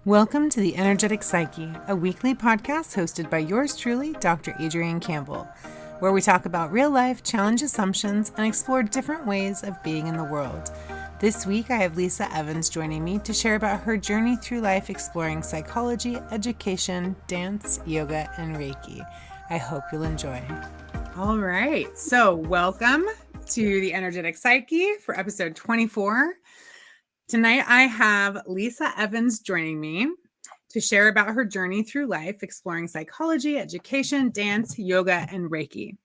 Welcome to the Energetic Psyche, a weekly podcast hosted by yours truly, Dr. Adrian Campbell, where we talk about real life, challenge assumptions, and explore different ways of being in the world. This week, I have Lisa Evans joining me to share about her journey through life exploring psychology, education, dance, yoga, and Reiki. I hope you'll enjoy. All right, so welcome to the Energetic Psyche for episode 24. Tonight, I have Lisa Evans joining me to share about her journey through life, exploring psychology, education, dance, yoga, and Reiki.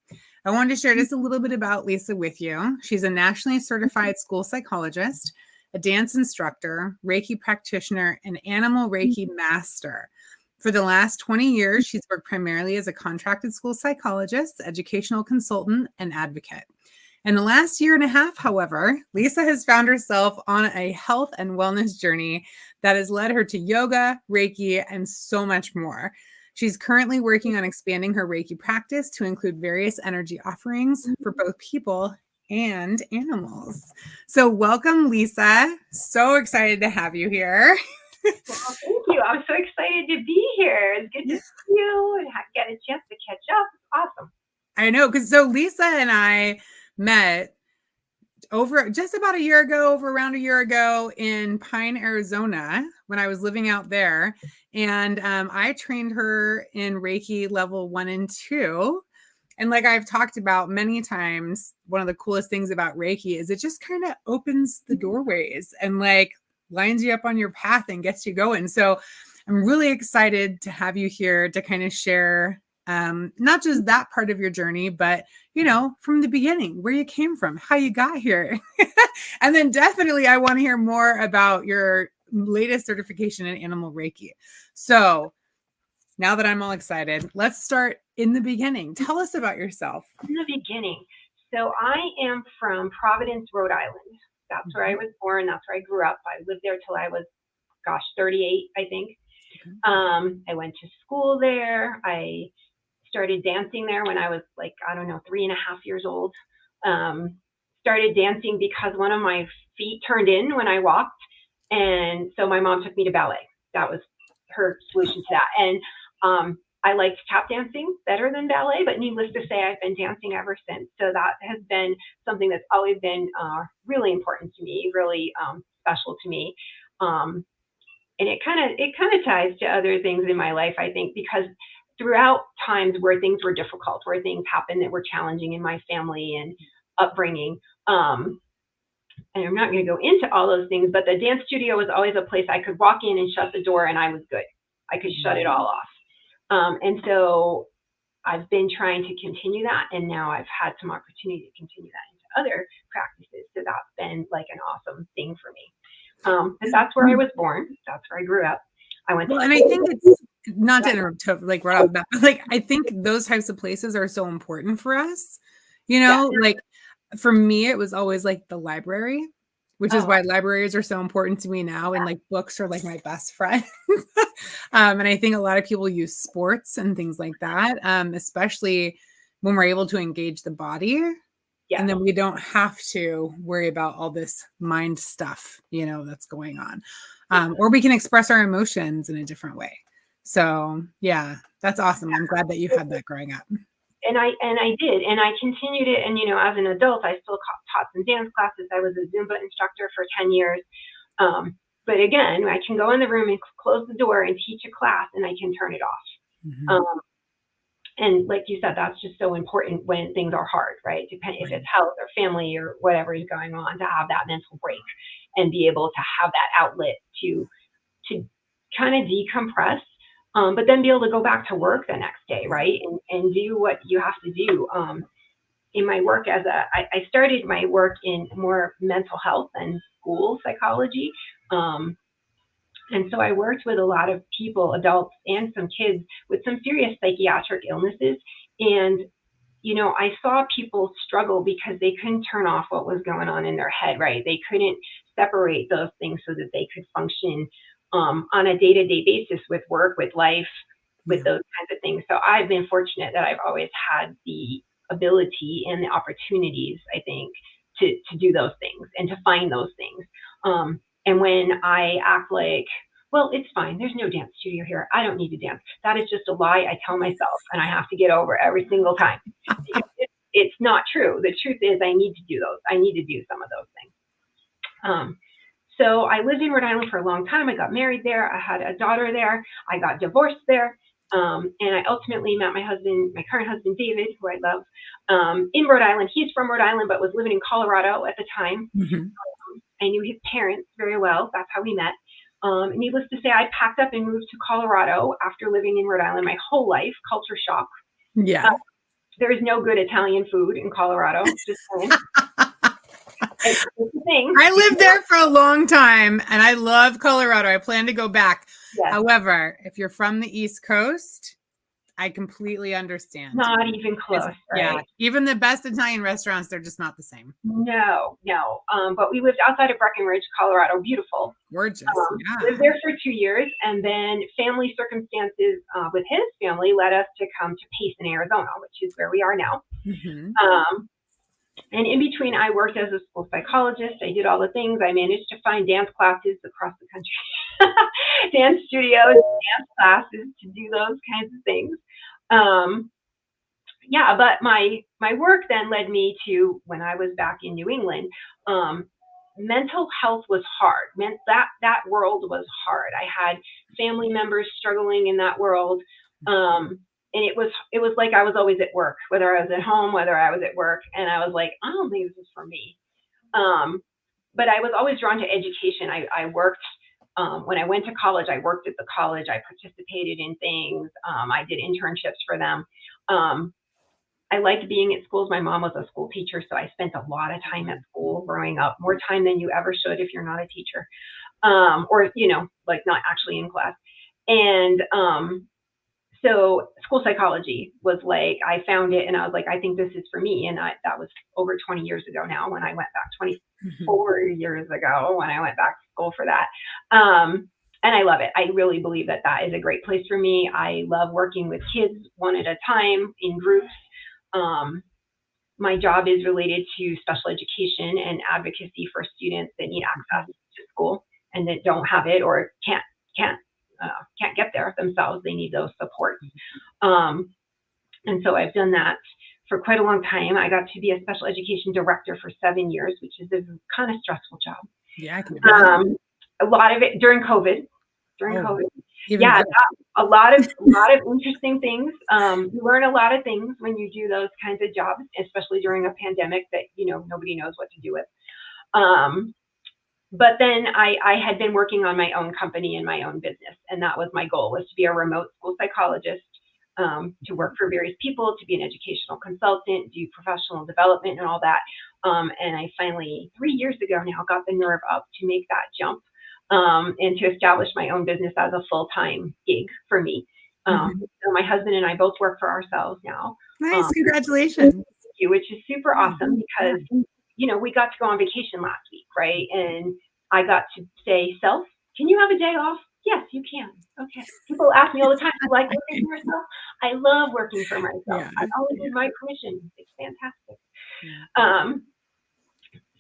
I wanted to share just a little bit about Lisa with you. She's a nationally certified school psychologist, a dance instructor, Reiki practitioner, and animal Reiki master. For the last 20 years, she's worked primarily as a contracted school psychologist, educational consultant, and advocate. In the last year and a half, however, Lisa has found herself on a health and wellness journey that has led her to yoga, Reiki, and so much more. She's currently working on expanding her Reiki practice to include various energy offerings for both people and animals. So welcome, Lisa. So excited to have you here. Well, thank you. I'm so excited to be here. It's good to see you and get a chance to catch up. It's awesome. I know, because so Lisa and I met over around a year ago in Pine, Arizona, when I was living out there. And I trained her in Reiki level 1 and 2. And like I've talked about many times, one of the coolest things about Reiki is it just kind of opens the doorways and like lines you up on your path and gets you going. So I'm really excited to have you here to kind of share not just that part of your journey, but, you know, from the beginning, where you came from, how you got here. And then definitely I want to hear more about your latest certification in animal Reiki. So now that I'm all excited, let's start in the beginning. Tell us about yourself. In the beginning. So I am from Providence, Rhode Island. That's where I was born. That's where I grew up. I lived there till I was, 38, I think. I went to school there. I started dancing there when I was 3.5 years old. Started dancing because one of my feet turned in when I walked. And so my mom took me to ballet. That was her solution to that. And I liked tap dancing better than ballet, but needless to say, I've been dancing ever since. So that has been something that's always been really important to me, really special to me. And it kind of ties to other things in my life, I think, because throughout times where things were difficult, where things happened that were challenging in my family and upbringing, and I'm not going to go into all those things, but the dance studio was always a place I could walk in and shut the door and I was good. I could shut it all off. And so I've been trying to continue that, and now I've had some opportunity to continue that into other practices. So that's been like an awesome thing for me. But that's where I was born. That's where I grew up. I went to and I think it's not to interrupt, like right off the bat, but like I think those types of places are so important for us. You know, like for me, it was always like the library, which is why libraries are so important to me now. And like books are like my best friend. And I think a lot of people use sports and things like that, especially when we're able to engage the body. And then we don't have to worry about all this mind stuff, you know, that's going on. Or we can express our emotions in a different way. So yeah, that's awesome. I'm glad that you had that growing up. And I did, and I continued it. And, you know, as an adult, I still taught some dance classes. I was a Zumba instructor for 10 years. But again, I can go in the room and close the door and teach a class, and I can turn it off. Mm-hmm. And like you said, that's just so important when things are hard, right? Depending if it's health or family or whatever is going on, to have that mental break and be able to have that outlet to kind of decompress, but then be able to go back to work the next day, right? And do what you have to do. In my work I started my work in more mental health and school psychology. And so I worked with a lot of people, adults and some kids with some serious psychiatric illnesses. And, you know, I saw people struggle because they couldn't turn off what was going on in their head, right? They couldn't separate those things so that they could function on a day-to-day basis with work, with life, with those kinds of things. So I've been fortunate that I've always had the ability and the opportunities, I think, to do those things and to find those things. And when I act like well, it's fine. There's no dance studio here. I don't need to dance. That is just a lie I tell myself, and I have to get over every single time. It's not true. The truth is I need to do those. I need to do some of those things. So I lived in Rhode Island for a long time. I got married there. I had a daughter there. I got divorced there. And I ultimately met my husband, my current husband, David, who I love, in Rhode Island. He's from Rhode Island, but was living in Colorado at the time. Mm-hmm. I knew his parents very well. That's how we met. Needless to say, I packed up and moved to Colorado after living in Rhode Island my whole life. Culture shock. Yeah. There is no good Italian food in Colorado. Just saying. It's the thing. I lived there for a long time, and I love Colorado. I plan to go back. Yes. However, if you're from the East Coast, I completely understand. Not even close, right? Yeah, even the best Italian restaurants, they're just not the same. No. But we lived outside of Breckenridge, Colorado. Beautiful. Gorgeous. Lived there for 2 years, and then family circumstances with his family led us to come to Payson, Arizona, which is where we are now. Mm-hmm. And in between, I worked as a school psychologist. I did all the things. I managed to find dance classes across the country, dance studios, dance classes to do those kinds of things. But my work then led me to, when I was back in New England, mental health was hard. That world was hard. I had family members struggling in that world. And it was like I was always at work, whether I was at home, whether I was at work. And I was like, I don't think this is for me. But I was always drawn to education. I worked, when I went to college, I worked at the college. I participated in things. I did internships for them. I liked being at schools. My mom was a school teacher, so I spent a lot of time at school growing up, more time than you ever should if you're not a teacher, or, like not actually in class. And so school psychology was like, I found it and I was like, I think this is for me. And that was over 20 years ago now when I went back, 24 years ago when I went back to school for that. And I love it. I really believe that is a great place for me. I love working with kids one at a time in groups. My job is related to special education and advocacy for students that need access to school and that don't have it or can't get there themselves. They need those supports. And so I've done that for quite a long time. I got to be a special education director for 7 years, which is a kind of stressful job. Yeah, I can imagine. A lot of it during COVID. Yeah, a lot of interesting things. You learn a lot of things when you do those kinds of jobs, especially during a pandemic that nobody knows what to do with. But then I had been working on my own company and my own business, and that was my goal, was to be a remote school psychologist, to work for various people, to be an educational consultant, do professional development and all that. And I finally, 3 years ago now, got the nerve up to make that jump, and to establish my own business as a full-time gig for me. So my husband and I both work for ourselves now. Nice, congratulations. Which is super awesome because we got to go on vacation last week, right? And I got to say, self, can you have a day off? Yes, you can. Okay. People ask me all the time, do you like working for yourself? I love working for myself. Yeah. I always need my permission. It's fantastic.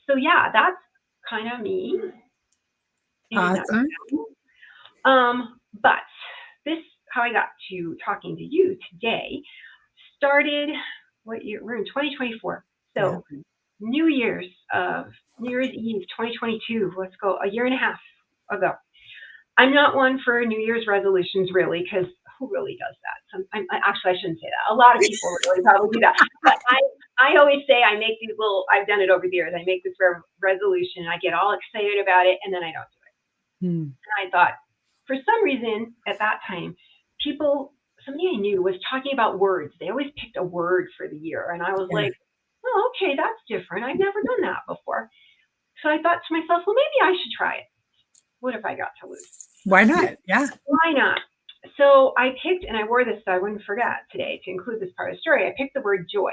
So yeah, that's kind of me. Awesome. But this, how I got to talking to you today, started, what year? We're in 2024. So New Year's Eve 2022, let's go, a year and a half ago. I'm not one for New Year's resolutions, really, because who really does that? Actually, I shouldn't say that. A lot of people really probably do that. But I always say I make these I've done it over the years. I make this resolution, and I get all excited about it, and then I don't do it. And I thought, for some reason, at that time, somebody I knew was talking about words. They always picked a word for the year. And I was like, oh, okay, that's different. I've never done that before. So I thought to myself, well, maybe I should try it. What if I got to lose? Why not? Yeah. Why not? So I picked, and I wore this so I wouldn't forget today to include this part of the story. I picked the word joy.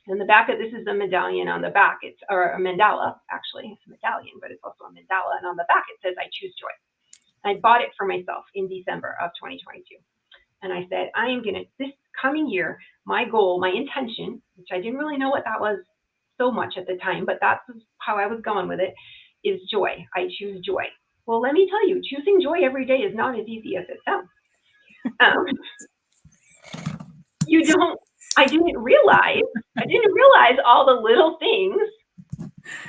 And the back of this is a medallion on the back. It's or a mandala, actually. It's a medallion, but it's also a mandala. And on the back, it says, I choose joy. I bought it for myself in December of 2022. And I said, I am going to, this coming year, my goal, my intention, which I didn't really know what that was so much at the time, but that's how I was going with it, is joy. I choose joy. Well, let me tell you, choosing joy every day is not as easy as it sounds. Um, you don't, I didn't realize all the little things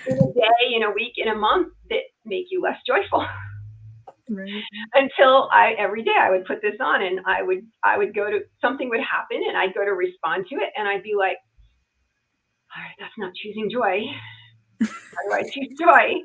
in a day, in a week, in a month that make you less joyful. Right. Until every day I would put this on, and I would go to, something would happen and I'd go to respond to it, and I'd be like, all right, that's not choosing joy. How do I choose joy?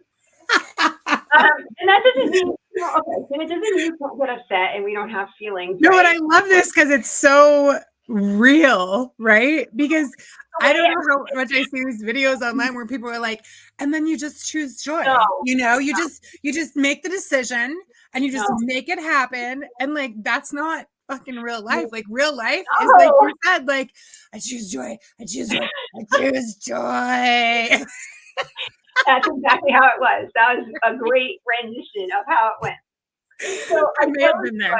And that doesn't mean, okay, then it doesn't mean you can't get upset and we don't have feelings. No, right? and I love this because it's so real, right? Because I don't know how much I see these videos online where people are like, and then you just choose joy. No, you just make the decision and you just make it happen. And like, that's not fucking real life. Like, real life is like you said, like, I choose joy, I choose joy, I choose joy. That's exactly how it was. That was a great rendition of how it went. So I may have been there.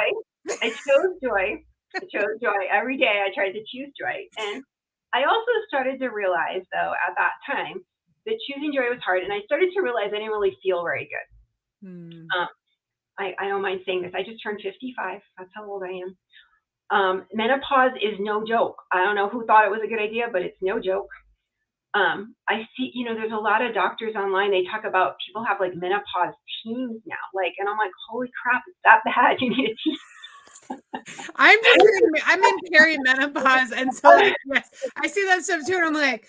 I chose joy. I chose joy every day. I tried to choose joy. And I also started to realize, though, at that time, that choosing joy was hard. And I started to realize I didn't really feel very good. I don't mind saying this. I just turned 55. That's how old I am. Menopause is no joke. I don't know who thought it was a good idea, but it's no joke. I see, there's a lot of doctors online. They talk about people have like menopause teams now, and I'm like, holy crap, it's that bad? You need a team. I'm in perimenopause, and so yes, I see that stuff too, and I'm like,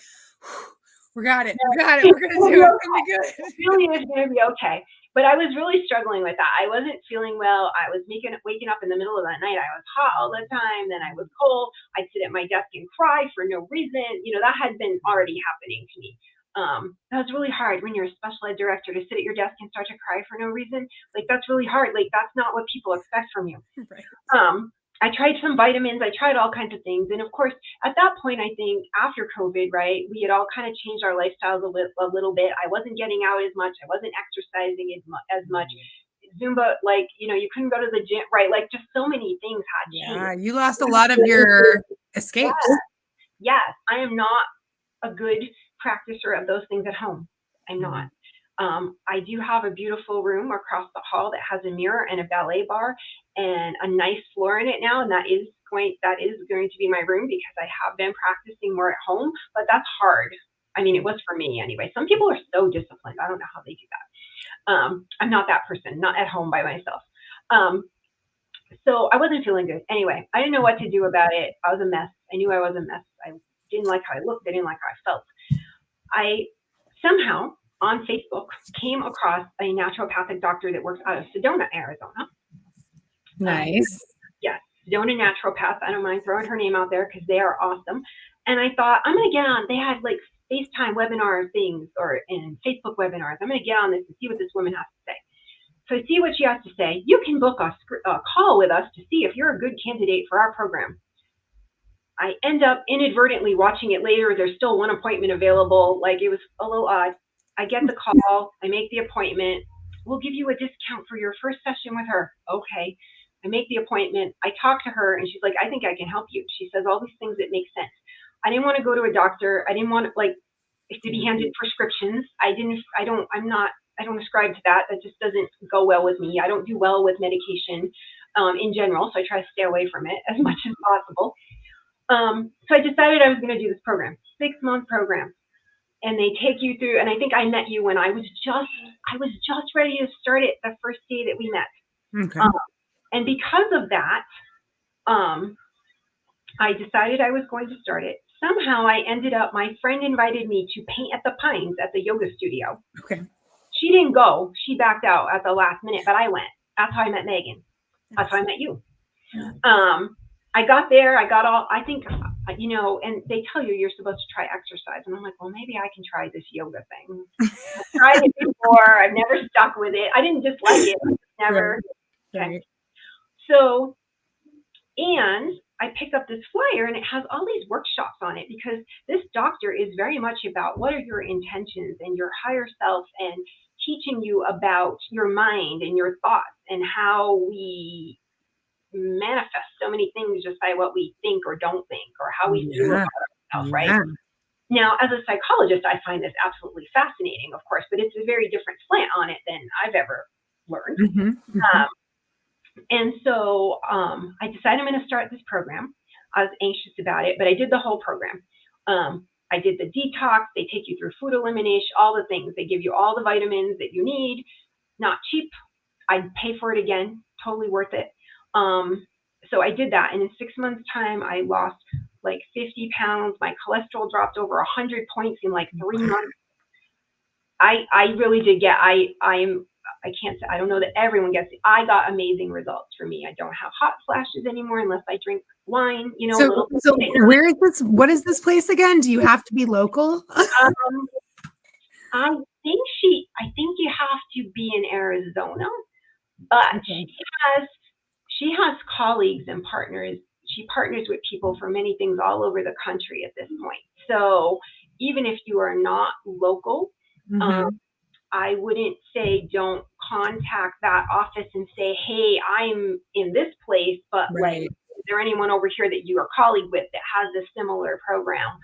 we got it. We're gonna do it. It's gonna be good. It really is gonna be okay. But I was really struggling with that. I wasn't feeling well. I was waking up in the middle of the night. I was hot all the time. Then I was cold. I'd sit at my desk and cry for no reason. That had been already happening to me. That was really hard when you're a special ed director to sit at your desk and start to cry for no reason. Like, that's really hard. Like, that's not what people expect from you. Right. I tried some vitamins. I tried all kinds of things. And of course, at that point, I think after COVID, right, we had all kind of changed our lifestyles a little bit. I wasn't getting out as much. I wasn't exercising as much. Zumba, you couldn't go to the gym, right? Like, just so many things had changed. Yeah, you lost a lot of your escapes. Yes, I am not a good practicer of those things at home. I'm not. I do have a beautiful room across the hall that has a mirror and a ballet bar and a nice floor in it now, and that is going to be my room because I have been practicing more at home, but that's hard. I mean, it was for me anyway. Some people are so disciplined. I don't know how they do that. I'm not that person, not at home by myself. So I wasn't feeling good. Anyway, I didn't know what to do about it. I was a mess. I knew I was a mess. I didn't like how I looked. I didn't like how I felt. I somehow on Facebook came across a naturopathic doctor that works out of Sedona, Arizona. Nice. Yes, Sedona naturopath. I don't mind throwing her name out there because they are awesome. And I thought, I'm going to get on. They had like FaceTime webinar things and Facebook webinars. I'm going to get on this and see what this woman has to say. So I see what she has to say. You can book a call with us to see if you're a good candidate for our program. I end up inadvertently watching it later. There's still one appointment available. Like, it was a little odd. I get the call. I make the appointment. We'll give you a discount for your first session with her. Okay. I make the appointment. I talk to her, and she's like, I think I can help you. She says all these things that make sense. I didn't want to go to a doctor. I didn't want to be handed prescriptions. I don't ascribe to that. That just doesn't go well with me. I don't do well with medication in general, so I try to stay away from it as much as possible. So I decided I was going to do this program, 6-month program. And they take you through, and I think I met you when I was just ready to start it the first day that we met. Okay. And because of that, I decided I was going to start it. Somehow I ended up, my friend invited me to paint at the Pines at the yoga studio. Okay. She didn't go. She backed out at the last minute, but I went. That's how I met Megan. That's how I met you. I got there. I think, and they tell you're supposed to try exercise. And I'm like, well, maybe I can try this yoga thing. I've tried it before. I've never stuck with it. I didn't dislike it. Never. Right. Okay. So, and I picked up this flyer, and it has all these workshops on it because this doctor is very much about what are your intentions and your higher self, and teaching you about your mind and your thoughts and how we manifest so many things just by what we think or don't think, or how we feel about ourselves, right? Now, as a psychologist, I find this absolutely fascinating, of course, but it's a very different slant on it than I've ever learned. Mm-hmm. Mm-hmm. And so I decided I'm going to start this program. I was anxious about it, but I did the whole program. I did the detox. They take you through food elimination, all the things. They give you all the vitamins that you need. Not cheap. I'd pay for it again. Totally worth it. So I did that. And in 6 months' time, I lost like 50 pounds. My cholesterol dropped over 100 points in like 3 months. I really did get, I can't say, I don't know that everyone gets it. I got amazing results for me. I don't have hot flashes anymore unless I drink wine, you know. So where is this? What is this place again? Do you have to be local? I think you have to be in Arizona, but Okay. she has colleagues and partners. She partners with people for many things all over the country at this point. So even if you are not local, I wouldn't say don't contact that office and say, hey, I'm in this place, but like, is there anyone over here that you are colleague with that has a similar program?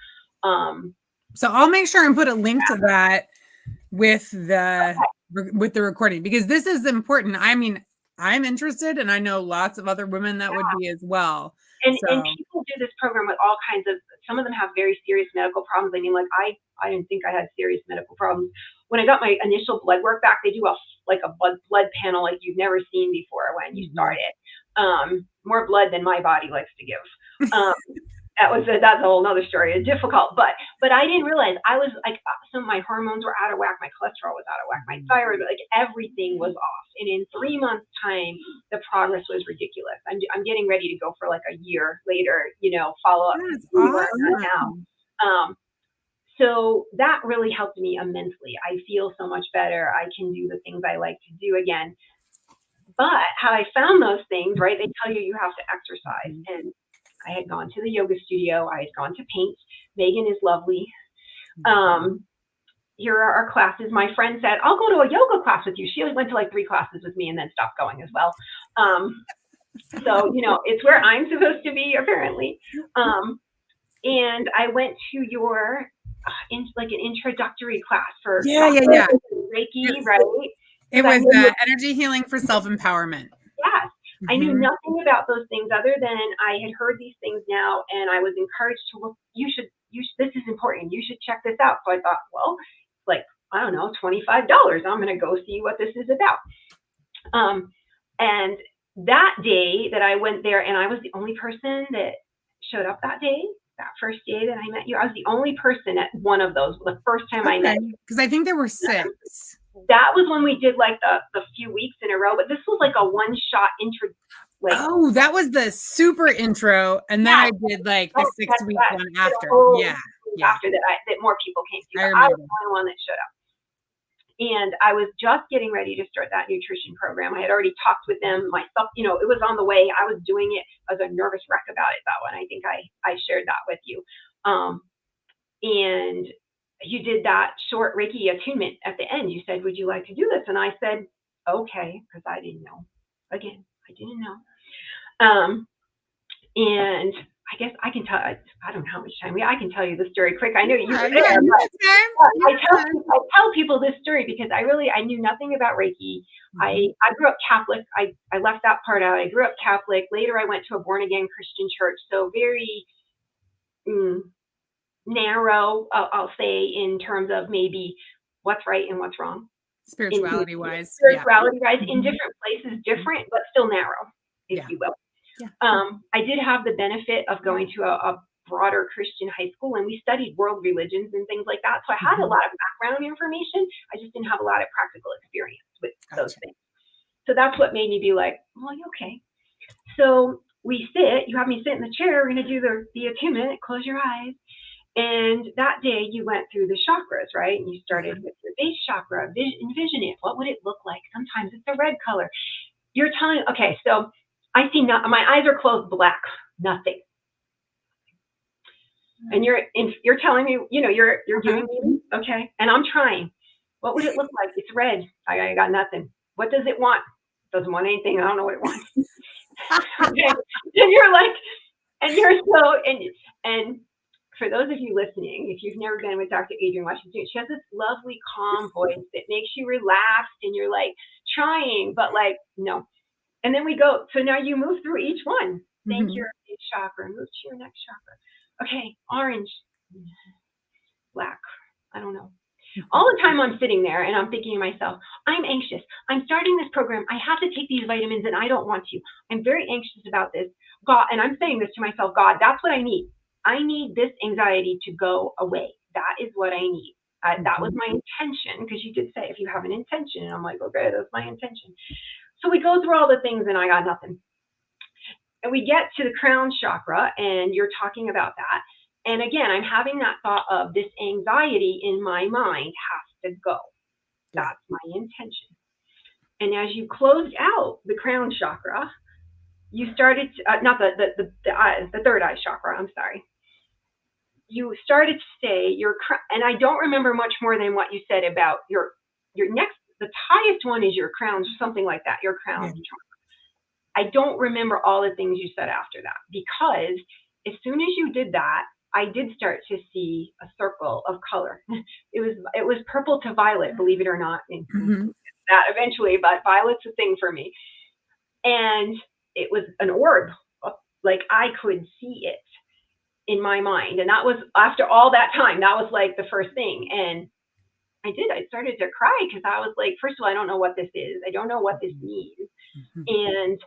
So I'll make sure and put a link to that with the recording, because this is important. I mean, I'm interested, and I know lots of other women that would be as well. And people do this program with all kinds of, some of them have very serious medical problems. I mean, like I didn't think I had serious medical problems. When I got my initial blood work back, they do a blood panel like you've never seen before when you start it. More blood than my body likes to give. That's a whole nother story. It's difficult, but I didn't realize I was like, some of my hormones were out of whack. My cholesterol was out of whack. My thyroid, like everything was off. And in 3 months' time, the progress was ridiculous. I'm getting ready to go for like a year later, you know, follow up. That's awesome. Now. So that really helped me immensely. I feel so much better. I can do the things I like to do again. But how I found those things, right? They tell you have to exercise, and I had gone to the yoga studio. I had gone to paint. Megan is lovely. Here are our classes. My friend said, I'll go to a yoga class with you. She went to like 3 classes with me and then stopped going as well. So, you know, it's where I'm supposed to be, apparently. And I went to your, like an introductory class for Reiki, right? It was energy healing for self-empowerment. Yes. I knew nothing about those things other than I had heard these things now, and I was encouraged to look. You should. This is important. You should check this out. So I thought, well, like, I don't know, $25. I'm going to go see what this is about. And that day that I went there, and I was the only person that showed up that day. That first day that I met you, I was the only person at one of those. The first time I met you, because I think there were 6. That was when we did like the few weeks in a row, but this was like a one-shot intro. Like, that was the super intro, and then I did like the 6-week one after. After that more people came to. I was the only one that showed up, and I was just getting ready to start that nutrition program. I had already talked with them myself. You know, it was on the way. I was doing it. I was a nervous wreck about it. That one, I think I shared that with you, and you did that short Reiki attunement at the end. You said, would you like to do this? And I said, okay, because I didn't know. Again, I didn't know. And I guess I can tell, I don't know how much time I can tell you the story quick. I know you were there, but I tell people this story because I knew nothing about Reiki. I grew up Catholic. I left that part out. I grew up Catholic. Later, I went to a born again Christian church. So very, narrow, I'll say, in terms of maybe what's right and what's wrong. Spirituality wise, in different places, different, but still narrow, if you will. I did have the benefit of going to a broader Christian high school, and we studied world religions and things like that. So I had a lot of background information. I just didn't have a lot of practical experience with those things. So that's what made me be like, well, okay. So you have me sit in the chair. We're going to do the attunement. Close your eyes. And that day you went through the chakras, right? And you started with your base chakra, envision it. What would it look like? Sometimes it's a red color. You're telling, okay, so I see my eyes are closed, black, nothing. And you're telling me, you know, you're giving me, okay. And I'm trying. What would it look like? It's red. I got nothing. What does it want? Doesn't want anything. I don't know what it wants. Okay. And you're like, and you're so, and for those of you listening, if you've never been with Dr. Adrian Washington, she has this lovely, calm voice that makes you relaxed, and you're like trying, but like, no. And then we go, so now you move through each one. Thank your base chakra, move to your next chakra. Okay, orange, black, I don't know. All the time I'm sitting there and I'm thinking to myself, I'm anxious. I'm starting this program. I have to take these vitamins and I don't want to. I'm very anxious about this. God, and I'm saying this to myself, God, that's what I need. I need this anxiety to go away. That is what I need. That was my intention, because you did say if you have an intention, and I'm like, okay, that's my intention. So we go through all the things and I got nothing. And we get to the crown chakra and you're talking about that. And again, I'm having that thought of this anxiety in my mind has to go. That's my intention. And as you closed out the crown chakra, you started to, not the third eye chakra, I'm sorry. You started to say and I don't remember much more than what you said about your next, the highest one is your crown, something like that, your crown chakra. I don't remember all the things you said after that, because as soon as you did that, I did start to see a circle of color. It was purple to violet, believe it or not. That eventually, but violet's a thing for me. And it was an orb, like I could see it in my mind. And that was after all that time, that was like the first thing. And I started to cry because I was like, first of all, I don't know what this is. I don't know what this means. And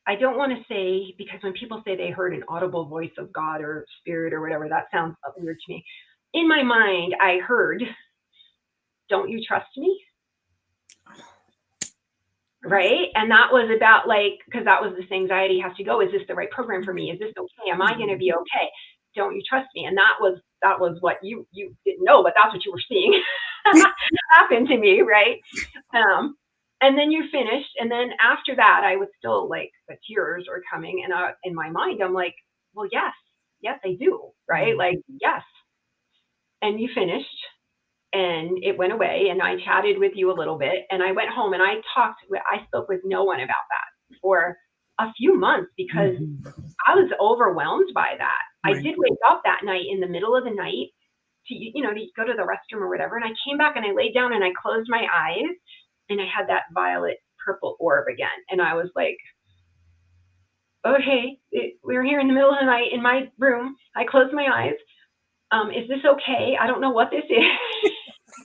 I don't want to say, because when people say they heard an audible voice of God or spirit or whatever, that sounds weird to me. In my mind, I heard, don't you trust me? Right? And that was about like, because that was this anxiety has to go. Is this the right program for me? Is this okay? Am I going to be okay? Don't you trust me? And that was what you didn't know, but that's what you were seeing happen to me, right? And then you finished, and then after that, I was still like, the tears were coming, and in my mind, I'm like, well, yes, I do, right? Like, yes. And you finished, and it went away, and I chatted with you a little bit, and I went home, and I spoke with no one about that for a few months, because I was overwhelmed by that. Right. I did wake up that night in the middle of the night to go to the restroom or whatever, and I came back and I laid down and I closed my eyes, and I had that violet purple orb again. And I was like, okay, we're here in the middle of the night in my room. I closed my eyes. Is this okay? I don't know what this is.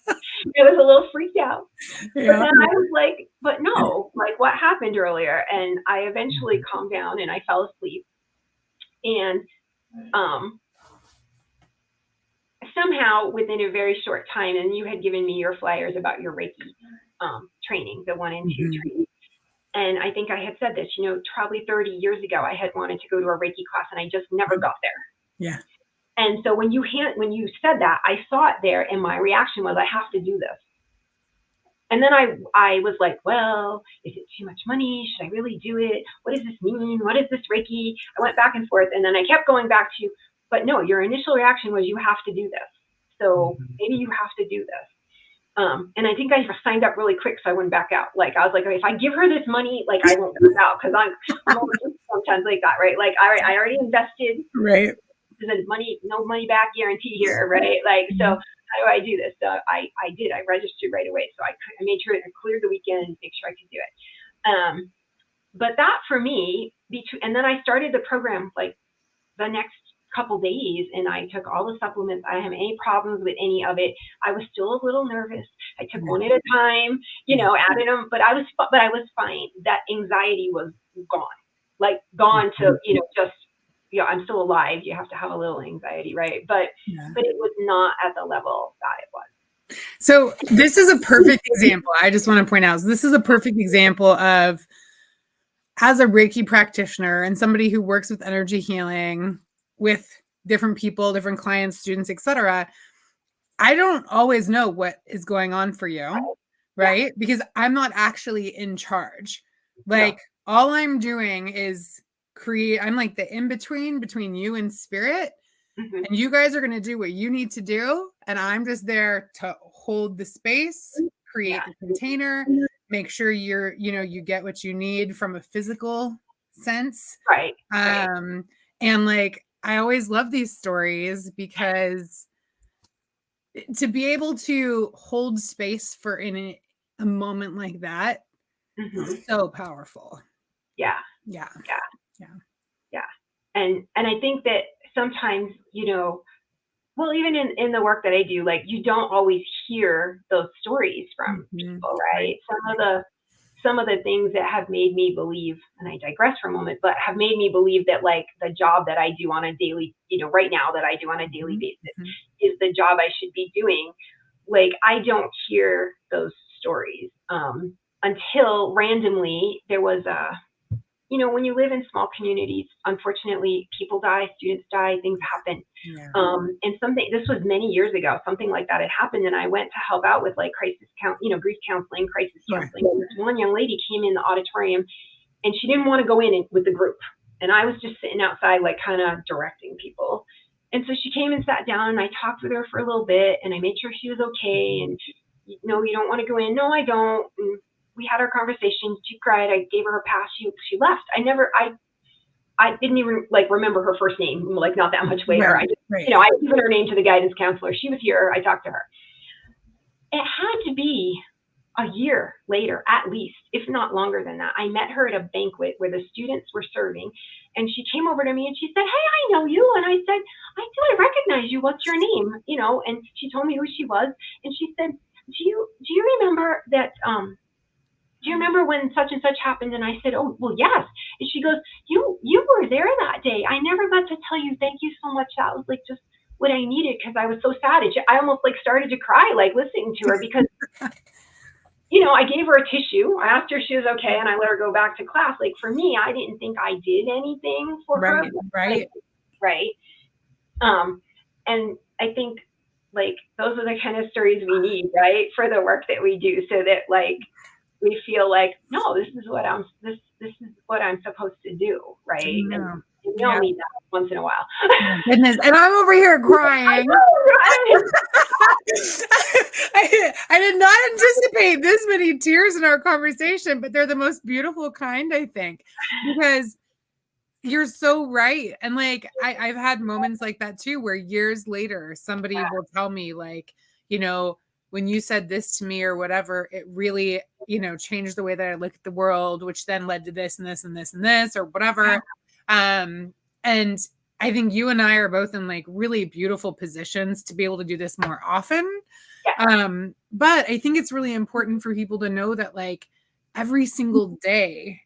I was a little freaked out. Yeah. But then I was like, but no, like what happened earlier? And I eventually calmed down and I fell asleep. And somehow within a very short time, and you had given me your flyers about your Reiki training, the 1 and 2 training. And I think I had said this, probably 30 years ago, I had wanted to go to a Reiki class and I just never got there. Yeah. And so when you said that, I saw it there, and my reaction was, I have to do this. And then I was like, well, is it too much money? Should I really do it? What does this mean? What is this Reiki? I went back and forth, and then I kept going back to, but no, your initial reaction was, you have to do this. So maybe you have to do this. And I think I signed up really quick, so I went back out. Like, I was like, okay, if I give her this money, like, I won't go out, because I'm sometimes like that, right? Like, I already invested. Right. There's no money back guarantee here, right? Like, so how do I do this? So I did. I registered right away. So I made sure I cleared the weekend and make sure I could do it. But that for me, and then I started the program like the next couple days, and I took all the supplements. I didn't have any problems with any of it. I was still a little nervous. I took one at a time, added them, but I was fine. That anxiety was gone to, just, I'm still alive. You have to have a little anxiety, right? But it was not at the level that it was. So this is a perfect example. I just want to point out, this is a perfect example of, as a Reiki practitioner and somebody who works with energy healing with different people, different clients, students, etc., I don't always know what is going on for you, right? Yeah. Because I'm not actually in charge. Like, all I'm doing is I'm like the in-between between you and spirit. And you guys are going to do what you need to do. And I'm just there to hold the space, create the container, make sure you get what you need from a physical sense. Right. And like, I always love these stories, because to be able to hold space for a moment like that is so powerful. Yeah. Yeah. Yeah. Yeah. Yeah. And I think that sometimes, you know, well, even in the work that I do, like you don't always hear those stories from people, right? Some of the things that have made me believe, and I digress for a moment, but have made me believe that like the job that I do on a daily, you know, right now that I do on a daily basis is the job I should be doing. Like I don't hear those stories until randomly there was a, you know, when you live in small communities, unfortunately, people die, students die, things happen. Yeah. And something, this was many years ago, something like that had happened. And I went to help out with like grief counseling, crisis counseling. And this one young lady came in the auditorium and she didn't want to go in with the group. And I was just sitting outside, like kind of directing people. And so she came and sat down and I talked with her for a little bit and I made sure she was okay. And no, you don't want to go in. No, I don't. And we had our conversation. She cried. I gave her her pass. She left. I didn't even like remember her first name, like not that much later. I just, you know, I given her name to the guidance counselor. She was here. I talked to her. It had to be a year later, at least, if not longer than that. I met her at a banquet where the students were serving, and she came over to me and she said, "Hey, I know you." And I said, "I recognize you. What's your name?" You know, and she told me who she was, and she said, "Do you remember that? Do you remember when such and such happened?" And I said, "Oh, well, yes." And she goes, "You were there that day. I never got to tell you thank you so much. That was like just what I needed because I was so sad." I almost like started to cry like listening to her because, you know, I gave her a tissue. I asked her if she was okay, and I let her go back to class. Like for me, I didn't think I did anything for her. Right. Right. And I think like those are the kind of stories we need, right, for the work that we do, so that like we feel like, no, this is what I'm supposed to do, right? And we all need that once in a while. Oh, goodness, and I'm over here crying. I did not anticipate this many tears in our conversation, but they're the most beautiful kind, I think, because you're so right. And like I've had moments like that too, where years later somebody will tell me like, you know, when you said this to me or whatever, it really, you know, changed the way that I look at the world, which then led to this and this and this and this or whatever. And I think you and I are both in like really beautiful positions to be able to do this more often. But I think it's really important for people to know that like every single day,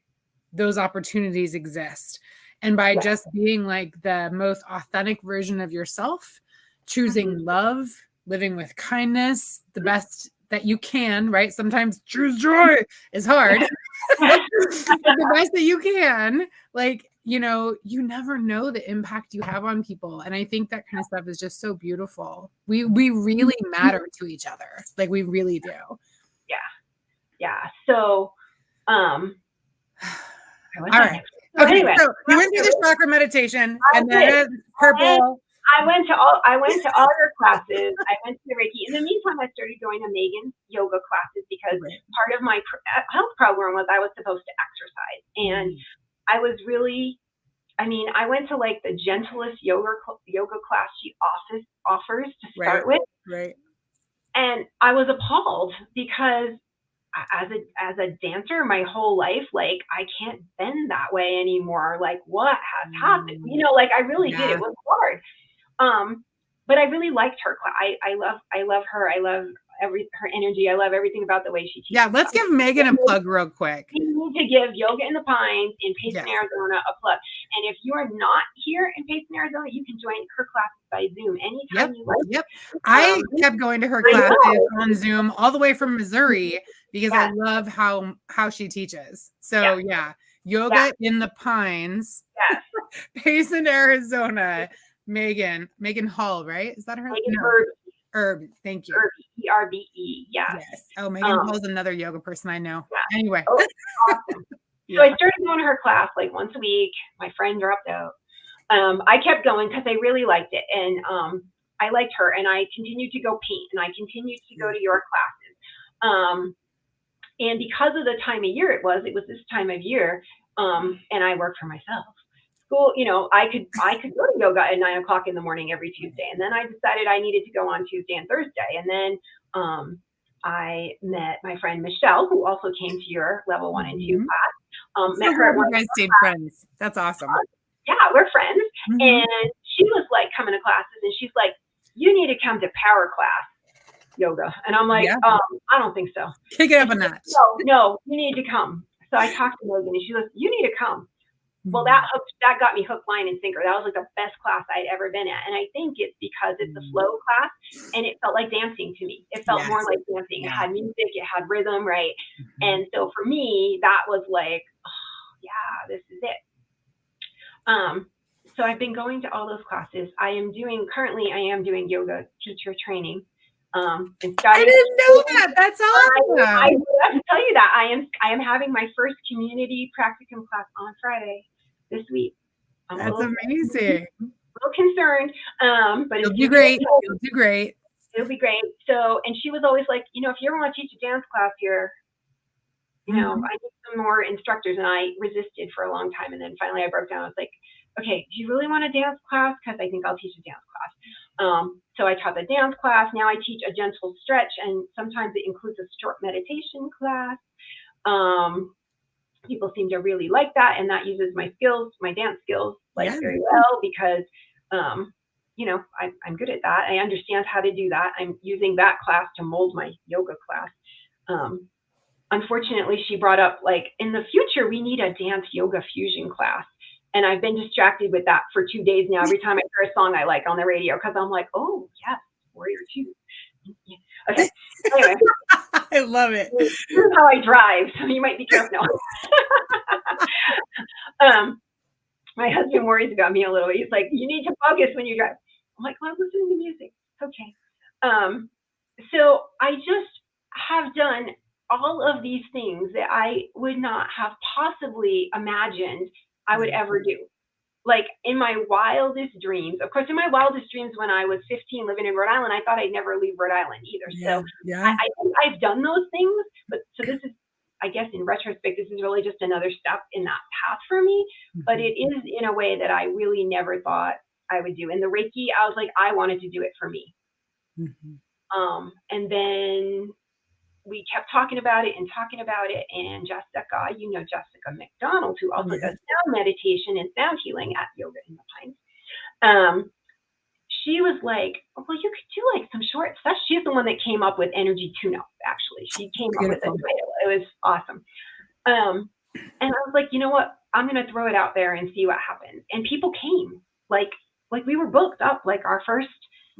those opportunities exist. And by just being like the most authentic version of yourself, choosing love, living with kindness, the best that you can, right? Sometimes choose joy is hard. The best that you can, like, you know, you never know the impact you have on people. And I think that kind of stuff is just so beautiful. We really matter to each other. Like we really do. Yeah. So, all right. So anyway, so you went through the chakra meditation and then purple. I went to all your classes. I went to the Reiki. In the meantime, I started going to Megan's yoga classes because part of my health program was I was supposed to exercise. And I was really, I mean, I went to like the gentlest yoga class she offers to start with. Right. And I was appalled because as a dancer my whole life, like I can't bend that way anymore. Like what has happened? You know, like I really did. It was hard. But I really liked her class. I love her. I love her energy. I love everything about the way she teaches. Yeah, let's give Megan a plug real quick. We need to give Yoga in the Pines in Payson, Arizona a plug. And if you are not here in Payson, Arizona, you can join her classes by Zoom anytime you like. I kept going to her classes on Zoom all the way from Missouri because I love how she teaches. So Yoga in the Pines, Payson, Arizona. Megan Hall, right? Is that her? Herb. Thank you. ERBE. Yes. Oh, Megan Hall is another yoga person I know. Anyway. Awesome. So I started going to her class like once a week. My friend dropped out. I kept going because I really liked it. And I liked her. And I continued to go paint. And I continued to go to your classes. And because of the time of year it was this time of year. And I worked for myself. School, you know, I could go to yoga at 9 o'clock in the morning every Tuesday. And then I decided I needed to go on Tuesday and Thursday. And then I met my friend Michelle, who also came to your level 1 and 2 class. Met her at you one guys stayed friends. That's awesome. Yeah, we're friends. And she was like coming to classes, and she's like, "You need to come to power class yoga." And I'm like, I don't think so. Kick it up a notch. No, you need to come. So I talked to Megan, and she goes, "You need to come." Well, that got me hook, line, and sinker. That was like the best class I'd ever been at. And I think it's because it's a flow class, and it felt like dancing to me. It felt more like dancing. It had music, it had rhythm, right? And so for me, that was like, oh, yeah, this is it. So I've been going to all those classes. Currently I am doing yoga teacher training. I didn't know that. That's awesome. I have to tell you that I am having my first community practicum class on Friday this week. That's amazing. A little concerned, but you'll do great. You'll do great. It'll be great. So, and she was always like, if you ever want to teach a dance class here, I need some more instructors. And I resisted for a long time. And then finally I broke down. I was like, okay, do you really want a dance class? Because I think I'll teach a dance class. So I taught the dance class. Now I teach a gentle stretch, and sometimes it includes a short meditation class. People seem to really like that, and that uses my skills, my dance skills, very well, because I'm good at that. I understand how to do that. I'm using that class to mold my yoga class. Unfortunately, she brought up, in the future, we need a dance yoga fusion class. And I've been distracted with that for 2 days now. Every time I hear a song I like on the radio, because I'm like, oh, yes, Warrior 2. Yeah. Okay. Anyway. I love it. This is how I drive, so you might be careful now. My husband worries about me a little. He's like, you need to focus when you drive. I'm like, well, I'm listening to music. It's okay. So I just have done all of these things that I would not have possibly imagined I would ever do. In my wildest dreams, of course, in my wildest dreams when I was 15 living in Rhode Island, I thought I'd never leave Rhode Island either. So I think I've done those things, but so this is, I guess in retrospect, this is really just another step in that path for me, but it is in a way that I really never thought I would do. And the Reiki, I was like, I wanted to do it for me. And then we kept talking about it, and Jessica, Jessica McDonald, who also does sound meditation and sound healing at Yoga in the Pines. She was like, well, you could do some short stuff. She's the one that came up with energy tune-up, actually. She came up with a title. It was awesome. And I was like, you know what? I'm going to throw it out there and see what happens. And people came. Like we were booked up, our first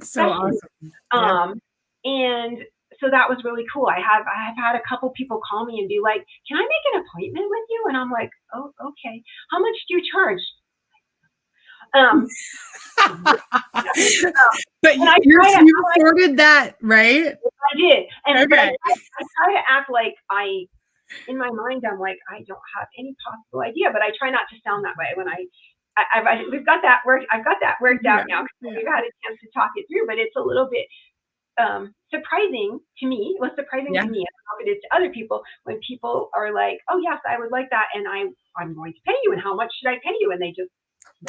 session. Awesome. And so that was really cool. I've had a couple people call me and be like, can I make an appointment with you? And I'm like, oh, okay. How much do you charge? But you afforded that, right? I did. And I try to act like in my mind, I'm like, I don't have any possible idea, but I try not to sound that way when we've got that worked. I've got that worked out now. We've had a chance to talk it through, but it's a little bit surprising to me. It was surprising to me. I don't know if it is to other people when people are like, oh yes, I would like that, and I'm going to pay you, and how much should I pay you? And they just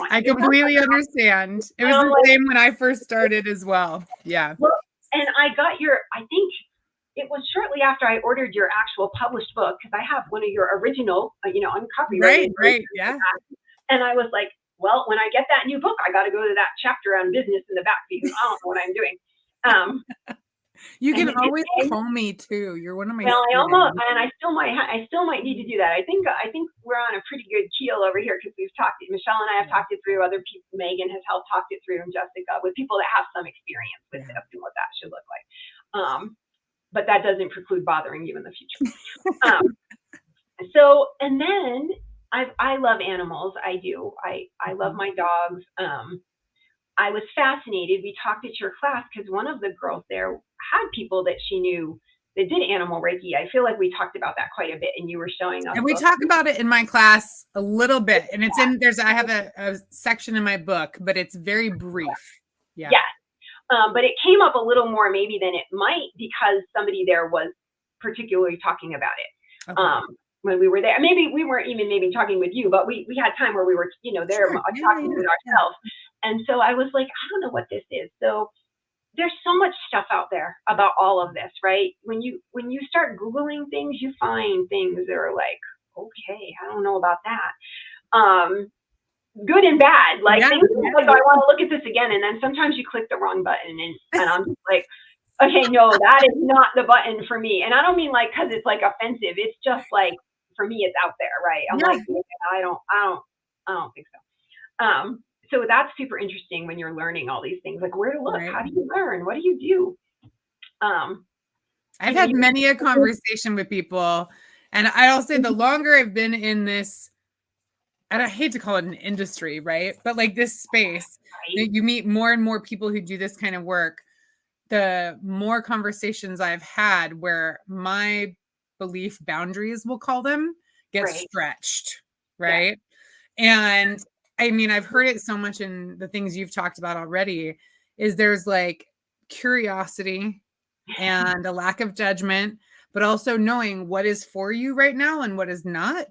I completely understand. It was the same when I first started as well. Yeah. Well, and I think it was shortly after I ordered your actual published book, because I have one of your original, uncopyrighted. Right. Yeah. And I was like, well, when I get that new book, I got to go to that chapter on business in the back, because I don't know what I'm doing. You can always call me too. You're one of my. Well, I still might need to do that. I think we're on a pretty good keel over here, because we've talked. Michelle and I have talked it through. Other people, Megan has helped talk it through, and Jessica, with people that have some experience with it and what that should look like. But that doesn't preclude bothering you in the future. So, and then I love animals. I do. I love my dogs. I was fascinated. We talked at your class because one of the girls there had people that she knew that did animal Reiki. I feel like we talked about that quite a bit, and you were showing us. And we talk about it in my class a little bit, and it's I have a section in my book, but it's very brief. Yeah. Yes. But it came up a little more maybe than it might, because somebody there was particularly talking about it. Okay. When we were there, maybe we weren't even talking with you, but we had time where we were, there talking with ourselves. And so I was like, I don't know what this is. So there's so much stuff out there about all of this, right? When you start Googling things, you find things that are like, okay, I don't know about that. Good and bad. Like, things like, oh, I want to look at this again. And then sometimes you click the wrong button, and I'm just like, okay, no, that is not the button for me. And I don't mean like, cause it's like offensive. It's just like, for me, it's out there, right? I'm like, I don't think so. So that's super interesting when you're learning all these things, like where to look, how do you learn? What do you do? I've had many a conversation with people, and I'll say the longer I've been in this, and I hate to call it an industry, right? But like this space, you meet more and more people who do this kind of work. The more conversations I've had where my belief boundaries, we'll call them, get stretched, right? And I mean, I've heard it so much in the things you've talked about already, is there's like curiosity and a lack of judgment, but also knowing what is for you right now and what is not.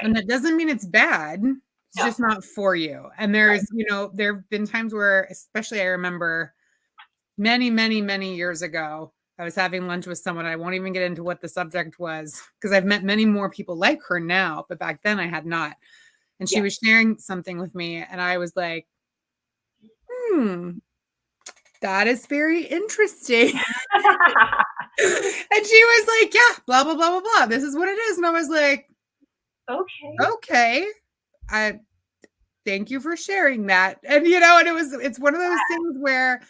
And that doesn't mean it's bad. It's just not for you. And there's, you know, there have been times where, especially I remember many, many, many years ago, I was having lunch with someone. I won't even get into what the subject was because I've met many more people like her now, but back then I had not. And she was sharing something with me, and I was like, that is very interesting. And she was like, yeah, blah, blah, blah, blah, blah. This is what it is. And I was like, okay. I thank you for sharing that. And, you know, and it's one of those things where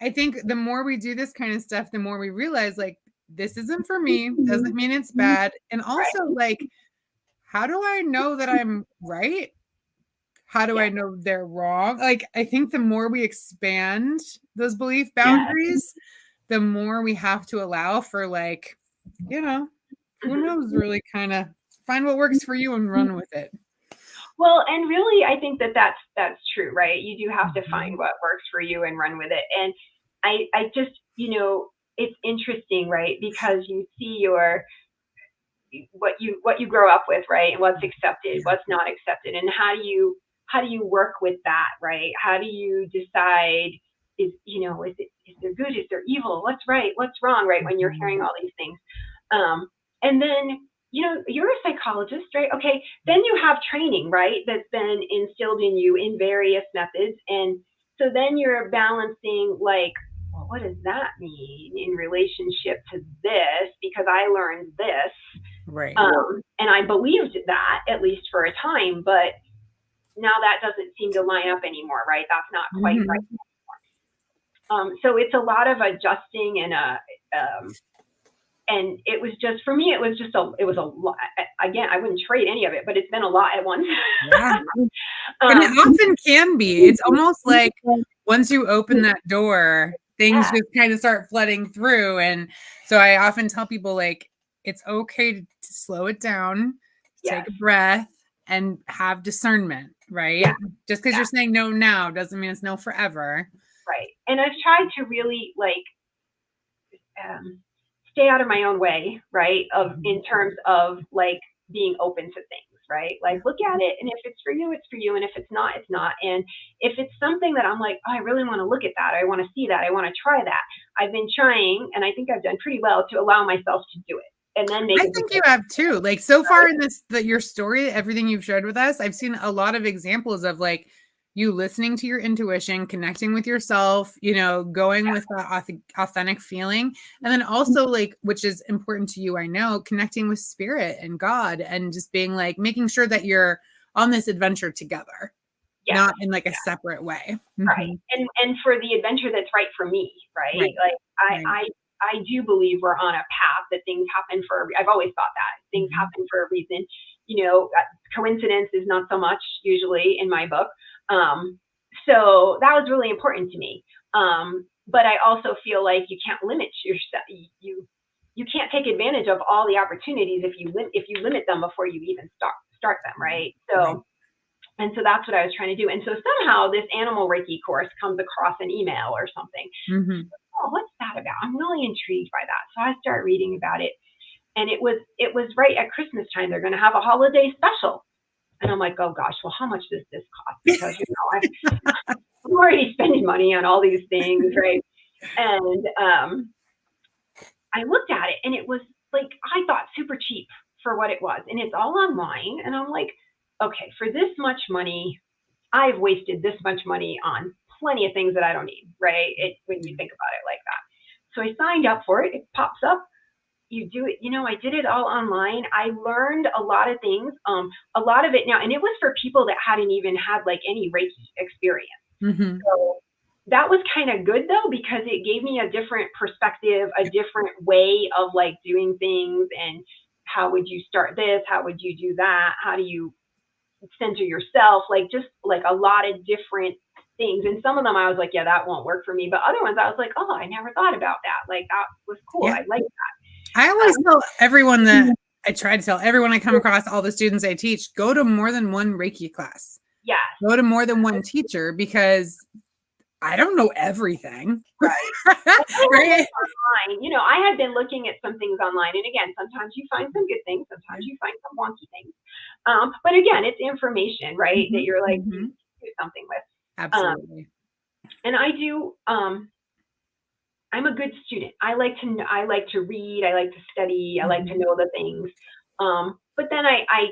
I think the more we do this kind of stuff, the more we realize like, this isn't for me. Doesn't mean it's bad. And also like, how do I know that I'm right? How do I know they're wrong? Like, I think the more we expand those belief boundaries, the more we have to allow for like, you know, who knows, really kind of find what works for you and run with it. Well, and really, I think that's true, right? You do have to find what works for you and run with it. And I just, you know, it's interesting, right? Because you see what you grow up with, right? And what's accepted, what's not accepted, and how do you work with that, right? How do you decide is there good, is there evil, what's right, what's wrong, right? When you're hearing all these things. And then, you know, you're a psychologist, right? Okay, then you have training, right? That's been instilled in you in various methods. And so then you're balancing like, well, what does that mean in relationship to this? Because I learned this. Right. And I believed that at least for a time, but now that doesn't seem to line up anymore, right? That's not quite right anymore. So it's a lot of adjusting and it was just, for me, it was a lot. Again, I wouldn't trade any of it, but it's been a lot at once. Yeah. And it often can be. It's almost like once you open that door, things just kind of start flooding through. And so I often tell people like, it's okay to slow it down, take a breath, and have discernment, right? Yeah. Just because you're saying no now doesn't mean it's no forever. Right. And I've tried to really like stay out of my own way, right? In terms of like being open to things, right? Like look at it, and if it's for you, it's for you, and if it's not, it's not. And if it's something that I'm like, oh, I really want to look at that, I want to see that, I want to try that. I've been trying, and I think I've done pretty well to allow myself to do it. And then I think you have too. Like so far in your story, everything you've shared with us, I've seen a lot of examples of like you listening to your intuition, connecting with yourself, you know, going with that authentic feeling. And then also like, which is important to you, I know, connecting with spirit and God and just being like, making sure that you're on this adventure together, not in like a separate way. Right. And for the adventure that's right for me, right? Like I do believe we're on a path that things happen for, I've always thought that things happen for a reason, you know, coincidence is not so much usually in my book. So that was really important to me. But I also feel like you can't limit yourself. You can't take advantage of all the opportunities if you limit them before you even start them. Right. So, and so that's what I was trying to do. And so somehow this animal Reiki course comes across an email or something. Oh, what's that about? I'm really intrigued by that. So I start reading about it, and it was right at Christmas time. They're going to have a holiday special. And I'm like, oh gosh, well, how much does this cost? Because, you know, I'm already spending money on all these things, right? And I looked at it and it was like, I thought super cheap for what it was. And it's all online. And I'm like, okay, for this much money, I've wasted this much money on plenty of things that I don't need, right? When you think about it like that. So I signed up for it. It pops up. You do it. I did it all online. I learned a lot of things. A lot of it now, and it was for people that hadn't even had like any Reiki experience. Mm-hmm. So that was kind of good though, because it gave me a different perspective, a different way of like doing things. And how would you start this? How would you do that? How do you center yourself? Like just like a lot of different things. And some of them I was like, yeah, that won't work for me. But other ones I was like, oh, I never thought about that. Like that was cool. Yeah. I like that. I always tell everyone that I try to tell everyone I come across, all the students I teach, go to more than one Reiki class. Yeah. Go to more than one teacher, because I don't know everything. Right. Right. Online. I had been looking at some things online, and again, sometimes you find some good things, sometimes you find some wonky things. But again, it's information, right? That you're like, you do something with. Absolutely. And I do. I'm a good student. I like to read. I like to study. I like to know the things. But then I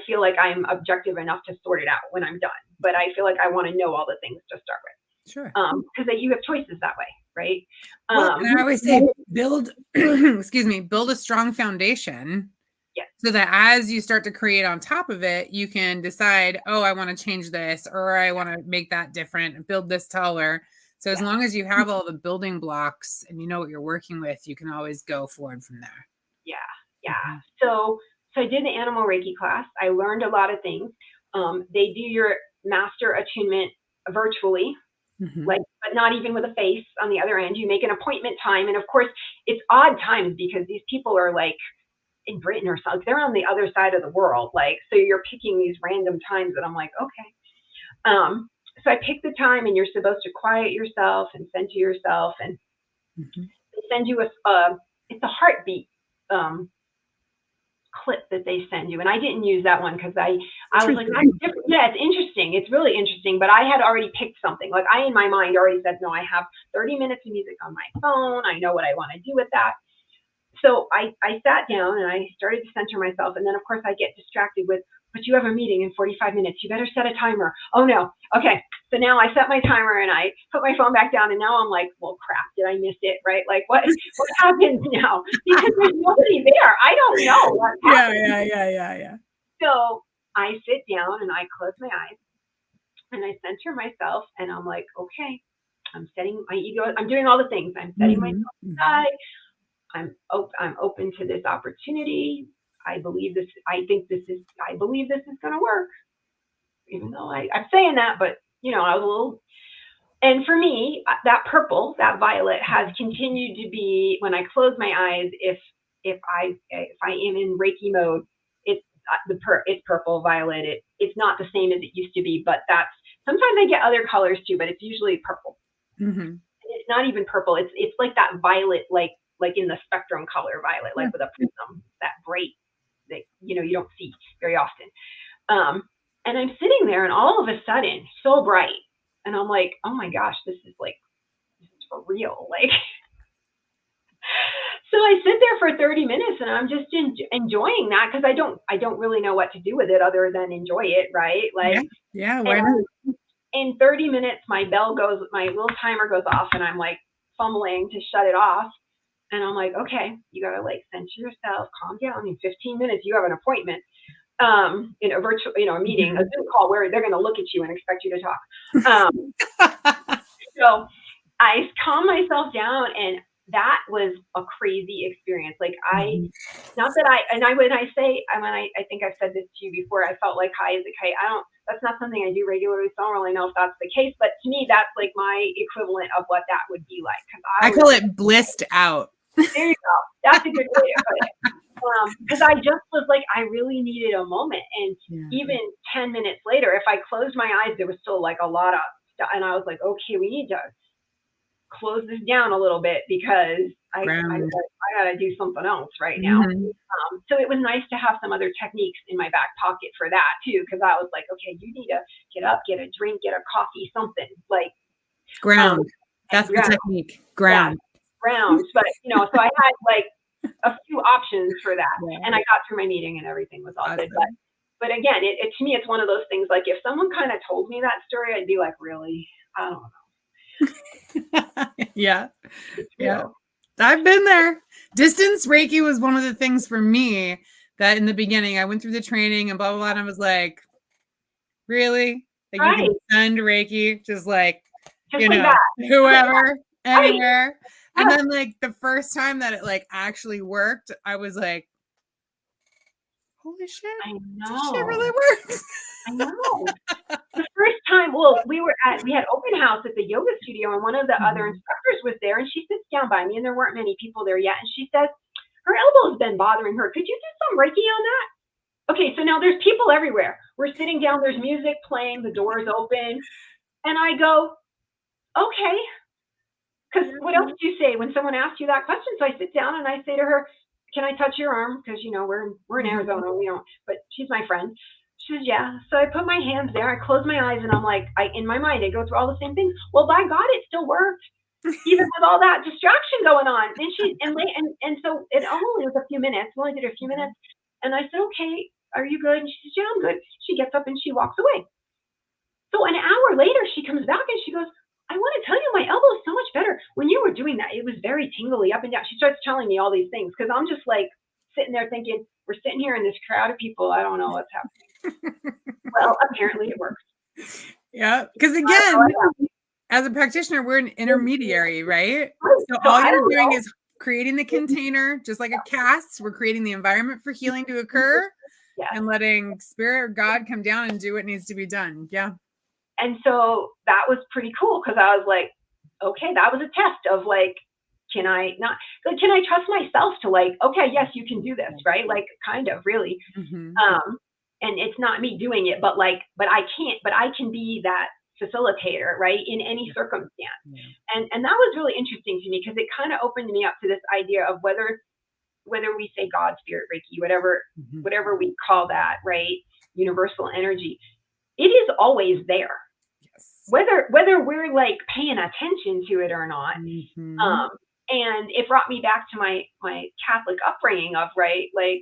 feel like I'm objective enough to sort it out when I'm done. But I feel like I want to know all the things to start with. Sure. Because you have choices that way, right? Well, and I always say build a strong foundation. Yes. So that as you start to create on top of it, you can decide, oh, I want to change this, or I want to make that different and build this taller. So as long as you have all the building blocks and you know what you're working with, you can always go forward from there. Yeah. Yeah. So I did the animal Reiki class. I learned a lot of things. They do your master attunement virtually, but not even with a face on the other end. You make an appointment time. And of course, it's odd times because these people are like in Britain or something. They're on the other side of the world. Like, so you're picking these random times and I'm like, okay. So I picked the time, and you're supposed to quiet yourself and center yourself, and they send you it's a heartbeat clip that they send you. And I didn't use that one because I was like, that's different. Yeah, it's interesting. It's really interesting. But I had already picked something. Like I, in my mind, already said, no, I have 30 minutes of music on my phone. I know what I want to do with that. So I sat down and I started to center myself. And then, of course, I get distracted with, but you have a meeting in 45 minutes. You better set a timer. Oh, no. Okay. So now I set my timer and I put my phone back down. And now I'm like, well, crap, did I miss it? Right? Like, what happens now? Because there's nobody there. I don't know what happens. Yeah. So I sit down and I close my eyes and I center myself. And I'm like, okay, I'm setting my ego. I'm doing all the things. I'm setting myself aside. I'm open to this opportunity. I believe this is going to work. Even though I'm saying that, but I was a little, and for me, that purple, that violet has continued to be, when I close my eyes, if I am in Reiki mode, it's purple, violet. It's not the same as it used to be, but sometimes I get other colors too, but it's usually purple. It's not even purple. It's like that violet, like in the spectrum color violet, like with a prism, that bright that you don't see very often. And I'm sitting there, and all of a sudden, so bright, and I'm like, oh my gosh, this is for real, like. So I sit there for 30 minutes, and I'm just enjoying that because I don't really know what to do with it other than enjoy it, right? Like, yeah, why not? In 30 minutes, my little timer goes off, and I'm like fumbling to shut it off. And I'm like, okay, you got to like center yourself, calm down. In 15 minutes, you have an appointment, in a virtual, a meeting, a Zoom call where they're going to look at you and expect you to talk. So I calm myself down, and that was a crazy experience. Like when I think I've said this to you before, I felt like high as a kite. That's not something I do regularly, so I don't really know if that's the case, but to me, that's like my equivalent of what that would be like. I call it blissed out. There you go. That's a good way to put it. Because I just was like, I really needed a moment. And even 10 minutes later, if I closed my eyes, there was still like a lot of stuff. And I was like, okay, we need to close this down a little bit because I got to do something else right now. So it was nice to have some other techniques in my back pocket for that too. Because I was like, okay, you need to get up, get a drink, get a coffee, something like ground. That's the technique. Ground. Yeah, ground. But, so I had like a few options for that. Yeah. And I got through my meeting and everything was all Awesome. good. But again, to me, it's one of those things, like if someone kind of told me that story, I'd be like, really? I don't know. Yeah. Yeah. I've been there. Distance Reiki was one of the things for me that in the beginning, I went through the training and blah, blah, blah. And I was like, really? Like you can send Reiki, just like whoever, anywhere. And then like the first time that it like actually worked, I was like, holy shit. I know. This shit really works. I know. The first time, we had open house at the yoga studio, and one of the other instructors was there, and she sits down by me, and there weren't many people there yet, and she says, her elbow's been bothering her. Could you do some Reiki on that? Okay, so now there's people everywhere. We're sitting down, there's music playing, the door's open, and I go, okay. Because what else do you say when someone asks you that question? So I sit down and I say to her, can I touch your arm? Because, we're in Arizona, we don't, but she's my friend. She says, yeah. So I put my hands there, I close my eyes, and I'm like, in my mind, I go through all the same things. Well, by God, it still worked, even with all that distraction going on. And so it only was a few minutes. We only did a few minutes. And I said, okay, are you good? And she says, yeah, I'm good. She gets up and she walks away. So an hour later, she comes back and she goes, I want to tell you, my elbow is so much better. When you were doing that, it was very tingly up and down. She starts telling me all these things because I'm just like sitting there thinking, we're sitting here in this crowd of people. I don't know what's happening. Well, apparently it works. Yeah. Because again, as a practitioner, we're an intermediary, right? So all you're doing is creating the container, just like a cast. We're creating the environment for healing to occur and letting spirit or God come down and do what needs to be done. Yeah. And so that was pretty cool because I was like, okay, that was a test of like, can I trust myself to like, okay, yes, you can do this, right? Like kind of really. And it's not me doing it, but I can be that facilitator, right? In any circumstance. And that was really interesting to me because it kind of opened me up to this idea of whether we say God, spirit, Reiki, whatever we call that, right? Universal energy. It is always there, whether we're like paying attention to it or not. And it brought me back to my Catholic upbringing of, right, like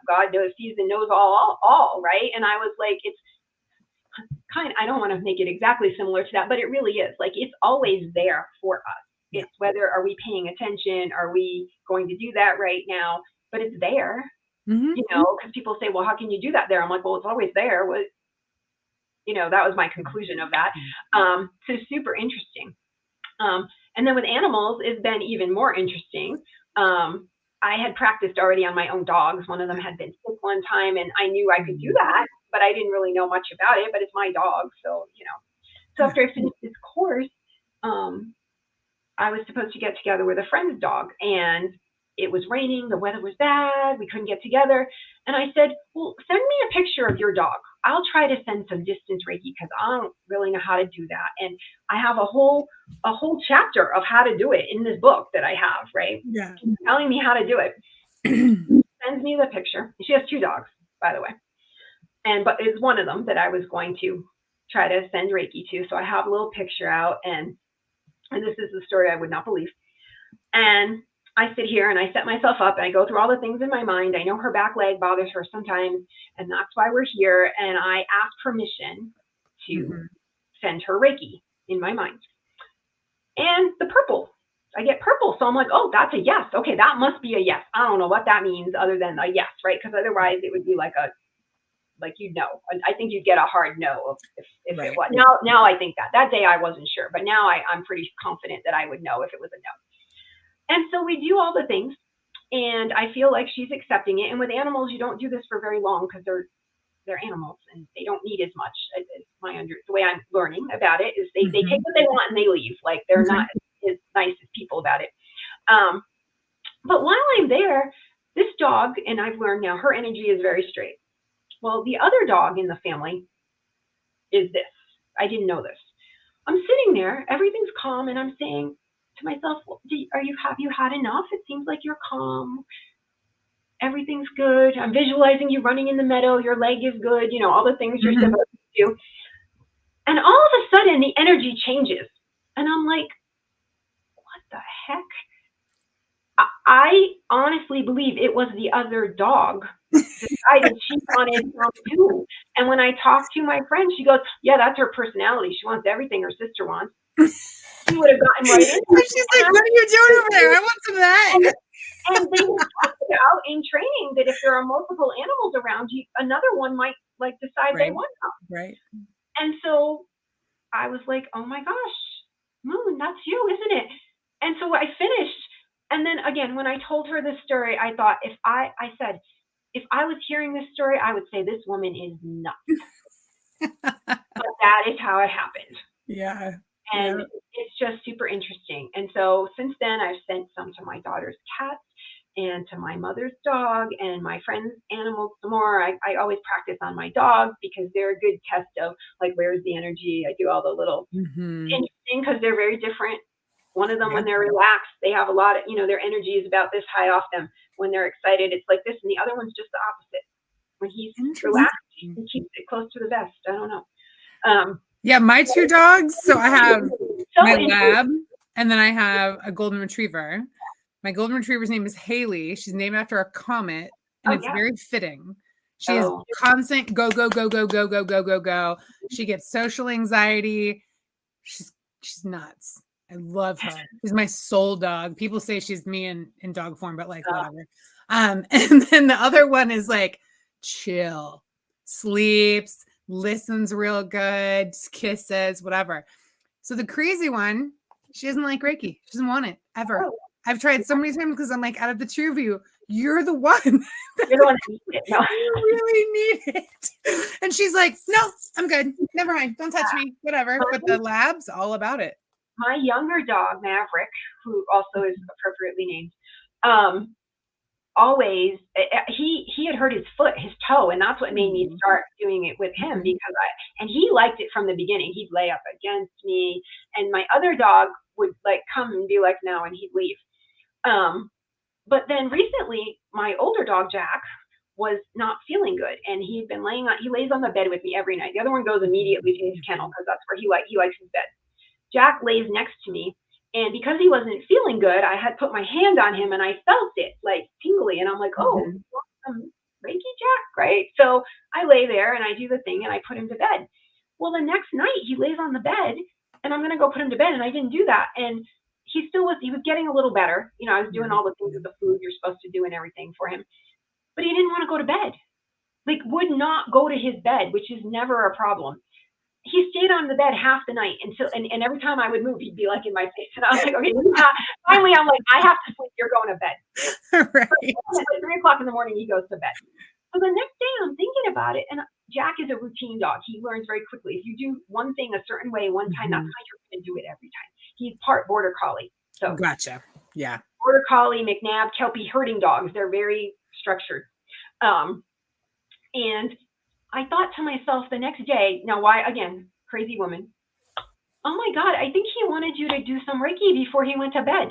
God knows, sees and knows all, right? And I was like, it's kind of, I don't want to make it exactly similar to that, but it really is like, it's always there for us. It's whether, are we paying attention? Are we going to do that right now? But it's there, because people say, well, how can you do that there? I'm like, well, it's always there. That was my conclusion of that. So super interesting. And then with animals, it's been even more interesting. I had practiced already on my own dogs. One of them had been sick one time, and I knew I could do that, but I didn't really know much about it. But it's my dog, so So after I finished this course, I was supposed to get together with a friend's dog, and it was raining. The weather was bad. We couldn't get together. And I said, well, send me a picture of your dog. I'll try to send some distance Reiki because I don't really know how to do that. And I have a whole chapter of how to do it in this book that I have, right? Yeah. Telling me how to do it. Sends me the picture. She has 2 dogs, by the way. But it's one of them that I was going to try to send Reiki to. So I have a little picture out, and this is the story I would not believe. And I sit here and I set myself up and I go through all the things in my mind. I know her back leg bothers her sometimes, and that's why we're here. And I ask permission to send her Reiki in my mind. And the purple, I get purple. So I'm like, oh, that's a yes. Okay, that must be a yes. I don't know what that means other than a yes, right? Because otherwise it would be like I think you'd get a hard no if right. It was. Now I think that day I wasn't sure, but now I'm pretty confident that I would know if it was a no. And so we do all the things, and I feel like she's accepting it. And with animals, you don't do this for very long because they're animals and they don't need as much. The way I'm learning about it is they take what they want and they leave. Like they're not as nice as people about it. But while I'm there, this dog, and I've learned now, her energy is very straight. Well, the other dog in the family is this. I didn't know this. I'm sitting there, everything's calm, and I'm saying to myself, well, have you had enough? It seems like you're calm. Everything's good. I'm visualizing you running in the meadow. Your leg is good. All the things you're supposed to do. And all of a sudden, the energy changes. And I'm like, heck? I honestly believe it was the other dog decided she wanted some too. And when I talked to my friend, she goes, yeah, that's her personality. She wants everything her sister wants. She would have gotten right into it. She's like, what are you doing over there? I want some of that. And they talk about in training that if there are multiple animals around you, another one might like decide they want some. Right. And so I was like, oh my gosh, Moon, that's you, isn't it? And so I finished. And then again, when I told her this story, I thought I said, if I was hearing this story, I would say this woman is nuts. But that is how it happened. Yeah. And it's just super interesting. And so since then, I've sent some to my daughter's cats and to my mother's dog and my friend's animals some more. I always practice on my dogs because they're a good test of like, where's the energy? I do all the little interesting because they're very different. One of them, when they're relaxed, they have a lot of, their energy is about this high off them. When they're excited, it's like this. And the other one's just the opposite. When he's relaxed, he keeps it close to the vest. I don't know. Yeah, my two dogs. So I have my lab and then I have a golden retriever. My golden retriever's name is Haley. She's named after a comet and it's very fitting. She is constant go, go, go, go, go, go, go, go, go. She gets social anxiety. She's nuts. I love her. She's my soul dog. People say she's me in dog form, but like whatever. And then the other one is like chill, sleeps, listens real good, kisses, whatever. So the crazy one, she doesn't like Reiki. She doesn't want it ever. I've tried so many times because I'm like, out of the two of you, you're the one. You're the one that needs it. No. You really need it. And she's like, no, I'm good. Never mind. Don't touch me. Whatever. But the lab's all about it. My younger dog, Maverick, who also is appropriately named, always he had hurt his foot, his toe, and that's what made me start doing it with him because and he liked it from the beginning. He'd lay up against me, and my other dog would like come and be like no, and he'd leave. But then recently, my older dog Jack was not feeling good, and he'd been he lays on the bed with me every night. The other one goes immediately to his kennel because that's where he likes his bed. Jack lays next to me, and because he wasn't feeling good, I had put my hand on him, and I felt it like tingly, and I'm like, oh, you want some Reiki, Jack, right? So I lay there, and I do the thing, and I put him to bed. Well, the next night, he lays on the bed, and I'm going to go put him to bed, and I didn't do that, and he was getting a little better. I was doing all the things with the food you're supposed to do and everything for him, but he didn't want to go to bed, like would not go to his bed, which is never a problem. He stayed on the bed half the night until, and every time I would move, he'd be like in my face. And I was like, okay, finally, I'm like, I have to sleep. You're going to bed. Right. At 3:00 in the morning, he goes to bed. So the next day, I'm thinking about it. And Jack is a routine dog. He learns very quickly. If you do one thing a certain way one time, that's how you're going to do it every time. He's part border collie. So gotcha. Yeah. Border collie, McNab, Kelpie herding dogs. They're very structured. And I thought to myself the next day, now why, again, crazy woman, oh my God, I think he wanted you to do some Reiki before he went to bed.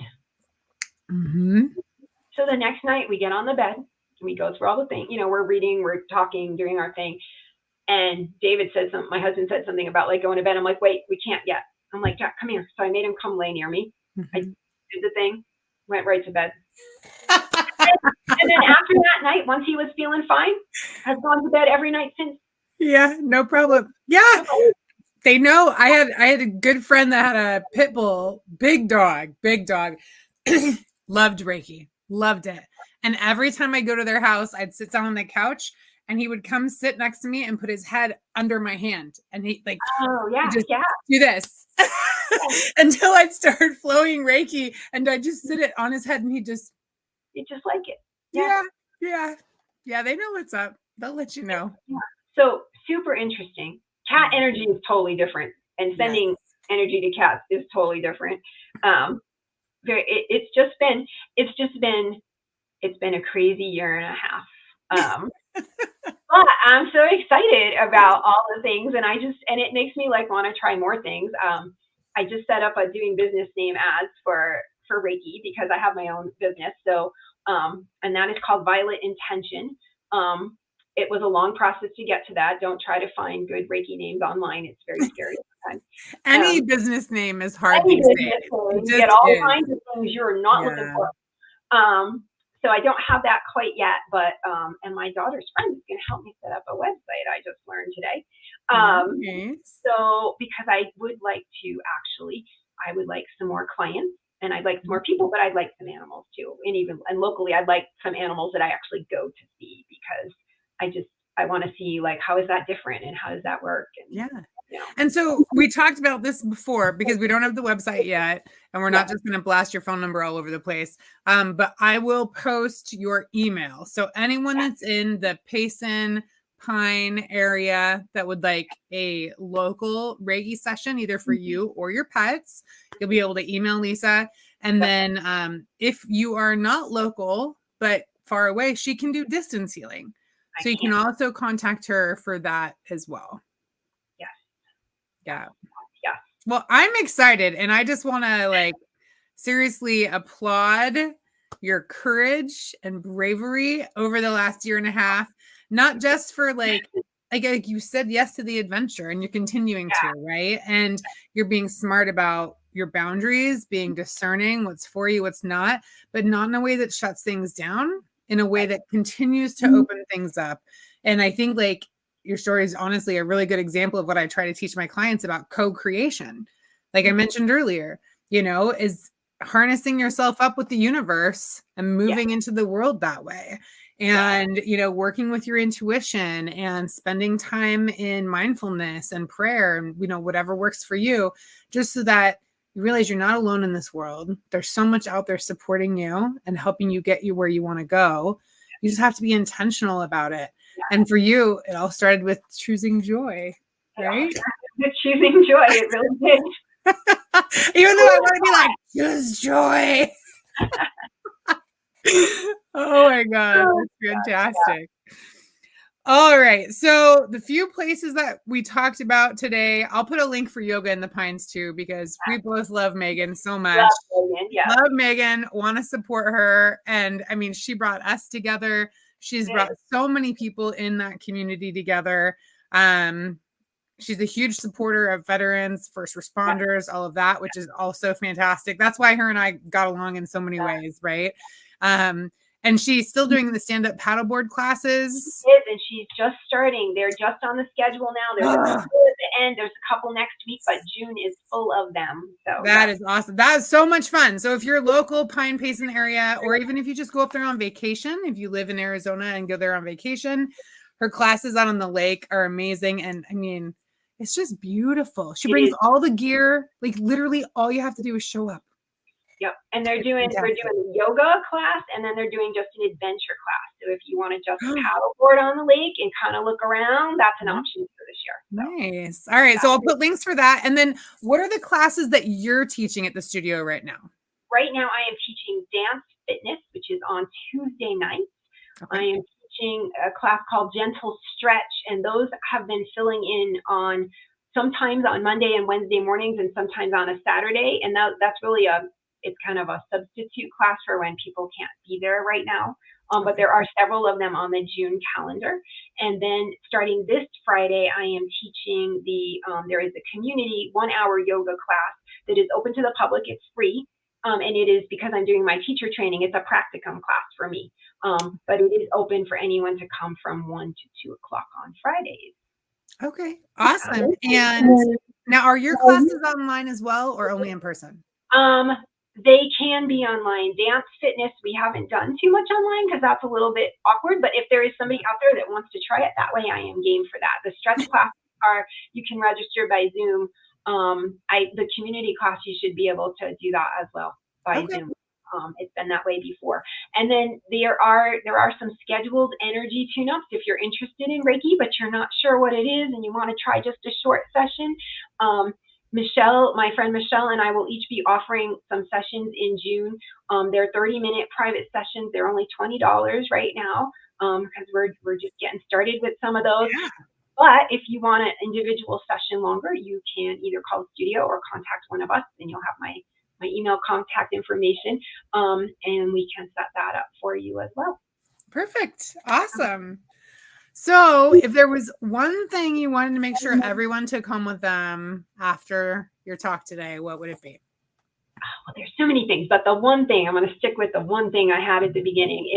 So the next night we get on the bed, and we go through all the things, we're reading, we're talking, doing our thing. And David said my husband said something about like going to bed. I'm like, wait, we can't yet. I'm like, Jack, come here. So I made him come lay near me. I did the thing, went right to bed. And then after that night, once he was feeling fine, has gone to bed every night since. Yeah, no problem. Yeah. They know. I had a good friend that had a pit bull, big dog, loved Reiki, loved it. And every time I go to their house, I'd sit down on the couch and he would come sit next to me and put his head under my hand. And he like, do this until I'd start flowing Reiki and I'd just sit it on his head and you just like it. Yeah. They know what's up. They'll let you know. Yeah. So super interesting. Cat energy is totally different, and sending energy to cats is totally different. It's been a crazy year and a half. But I'm so excited about all the things, and it makes me like want to try more things. I just set up a doing business name ads for Reiki because I have my own business. So, and that is called Violet Intention. it was a long process to get to that. Don't try to find good Reiki names online. It's very scary sometimes. Any business name is hard Any these business days. name, It you get just all is. kinds of things you're not looking Yeah. for. So I don't have that quite yet, but and my daughter's friend is going to help me set up a website. I just learned today. Nice. So because I would like some more clients, and I'd like some more people, but I'd like some animals too, and locally I'd like some animals that I actually go to see, because I want to see, like, how is that different and how does that work? And, yeah. You know. And so we talked about this before, because we don't have the website yet, and we're not just going to blast your phone number all over the place. But I will post your email. So anyone that's in the Payson Pine area that would like a local Reiki session, either for you or your pets, you'll be able to email Lisa. And then if you are not local, but far away, she can do distance healing. So you can also contact her for that as well. Yeah. Well, I'm excited, and I just want to like seriously applaud your courage and bravery over the last year and a half, not just for like you said yes to the adventure, and you're continuing to, right? And you're being smart about your boundaries, being discerning what's for you, what's not, but not in a way that shuts things down, in a way that continues to open things up. And I think like your story is honestly a really good example of what I try to teach my clients about co-creation. Like I mentioned earlier, is harnessing yourself up with the universe and moving into the world that way. And, working with your intuition and spending time in mindfulness and prayer and, whatever works for you, just so that you realize you're not alone in this world. There's so much out there supporting you and helping you get you where you want to go. You just have to be intentional about it. And for you, it all started with choosing joy, right? Choosing joy, it really did. Even though I want to be like, choose joy. Oh my God, that's fantastic. All right. So the few places that we talked about today, I'll put a link for Yoga in the Pines too, because we both love Megan so much. Love Megan, want to support her. And I mean, she brought us together. She's brought so many people in that community together. She's a huge supporter of veterans, first responders, all of that, which is also fantastic. That's why her and I got along in so many ways, right? And she's still doing the stand-up paddleboard classes. She is, and she's just starting. They're just on the schedule now. There's a couple at the end. There's a couple next week, but June is full of them. So that is awesome. That is so much fun. So if you're local, Pine Payson area, or even if you just go up there on vacation, if you live in Arizona and go there on vacation, her classes out on the lake are amazing. And I mean, it's just beautiful. She brings all the gear. Like literally all you have to do is show up. Yep. And we're doing a yoga class, and then they're doing just an adventure class. So if you want to just paddleboard on the lake and kind of look around, that's an option for this year. So. Nice. All right. So I'll put links for that. And then what are the classes that you're teaching at the studio right now? Right now I am teaching dance fitness, which is on Tuesday nights. Okay. I am teaching a class called Gentle Stretch, and those have been filling in sometimes on Monday and Wednesday mornings, and sometimes on a Saturday. And that's really it's kind of a substitute class for when people can't be there right now. But there are several of them on the June calendar. And then starting this Friday, I am teaching there is a community 1-hour yoga class that is open to the public. It's free. And it is, because I'm doing my teacher training, it's a practicum class for me. But it is open for anyone to come from 1 to 2 o'clock on Fridays. Okay, awesome. And now, are your classes online as well, or only in person? They can be online. Dance fitness, we haven't done too much online because that's a little bit awkward. But if there is somebody out there that wants to try it that way, I am game for that. The stretch classes you can register by Zoom. The community class, you should be able to do that as well by Zoom. It's been that way before. And then there are some scheduled energy tune-ups if you're interested in Reiki, but you're not sure what it is and you want to try just a short session. Michelle, my friend Michelle, and I will each be offering some sessions in June. They're 30-minute private sessions. They're only $20 right now because we're just getting started with some of those. Yeah. But if you want an individual session longer, you can either call the studio or contact one of us, and you'll have my email contact information, and we can set that up for you as well. Perfect. Awesome. So if there was one thing you wanted to make sure everyone took home with them after your talk today, what would it be? Well, there's so many things, but the one thing I'm going to stick with, the one thing I had at the beginning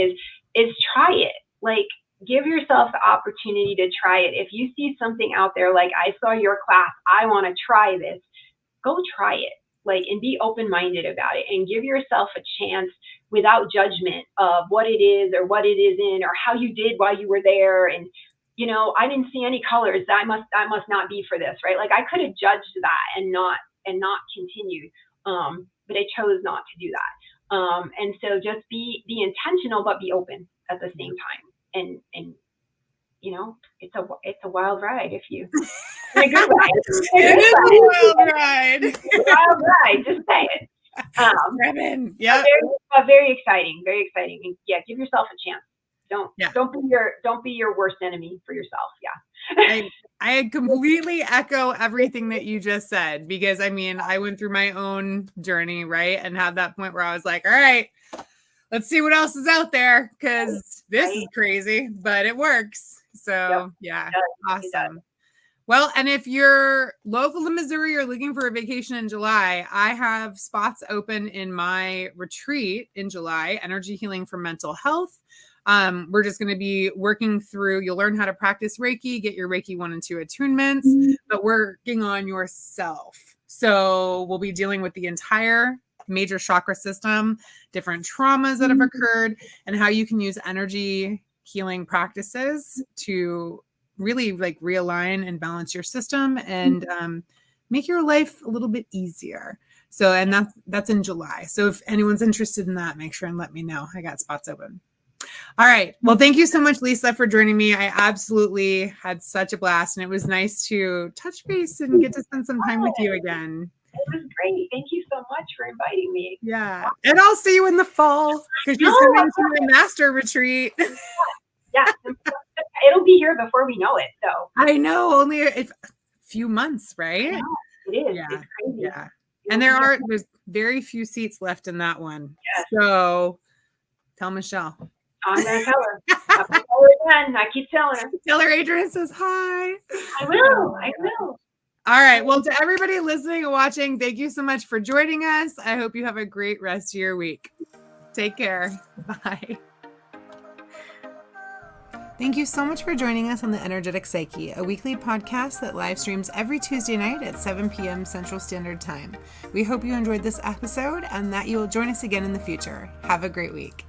is try it. Like, give yourself the opportunity to try it. If you see something out there, like I saw your class, I want to try this, go try it. Like, and be open-minded about it, and give yourself a chance without judgment of what it is or what it isn't or how you did while you were there. And, you know, I didn't see any colors. That must not be for this, right? Like, I could have judged that and not continued. But I chose not to do that. And so just be intentional, but be open at the same time. And you know, it's a wild ride if you. In a good way. It is a wild ride. It's a wild ride. Just say it. Yeah. Very exciting. Very exciting. And yeah, give yourself a chance. Don't be your worst enemy for yourself. Yeah. I completely echo everything that you just said, because I mean, I went through my own journey, right? And had that point where I was like, all right, let's see what else is out there, because this is crazy, but it works. So yeah, awesome. Well, and if you're local to Missouri or looking for a vacation in July, I have spots open in my retreat in July, Energy Healing for Mental Health. We're just going to be working through, you'll learn how to practice Reiki, get your Reiki 1 and 2 attunements, but working on yourself. So we'll be dealing with the entire major chakra system, different traumas that have occurred, and how you can use energy healing practices to really like realign and balance your system and make your life a little bit easier. So, and that's in July. So if anyone's interested in that, make sure and let me know. I got spots open. All right. Well, thank you so much, Lisa, for joining me. I absolutely had such a blast, and it was nice to touch base and get to spend some time with you again. It was great. Thank you so much for inviting me. Yeah. And I'll see you in the fall, because she's coming to my master retreat. Yeah. It'll be here before we know it. So I know, only a few months, right? I know, it is. Yeah. It's crazy. Yeah. And there's very few seats left in that one. Yes. So tell Michelle. I'm going to tell her. I'll tell her again. I keep telling her. Tell her Adrian says hi. I will. All right. Well, to everybody listening and watching, thank you so much for joining us. I hope you have a great rest of your week. Take care. Bye. Thank you so much for joining us on the Energetic Psyche, a weekly podcast that live streams every Tuesday night at 7 p.m. Central Standard Time. We hope you enjoyed this episode and that you will join us again in the future. Have a great week.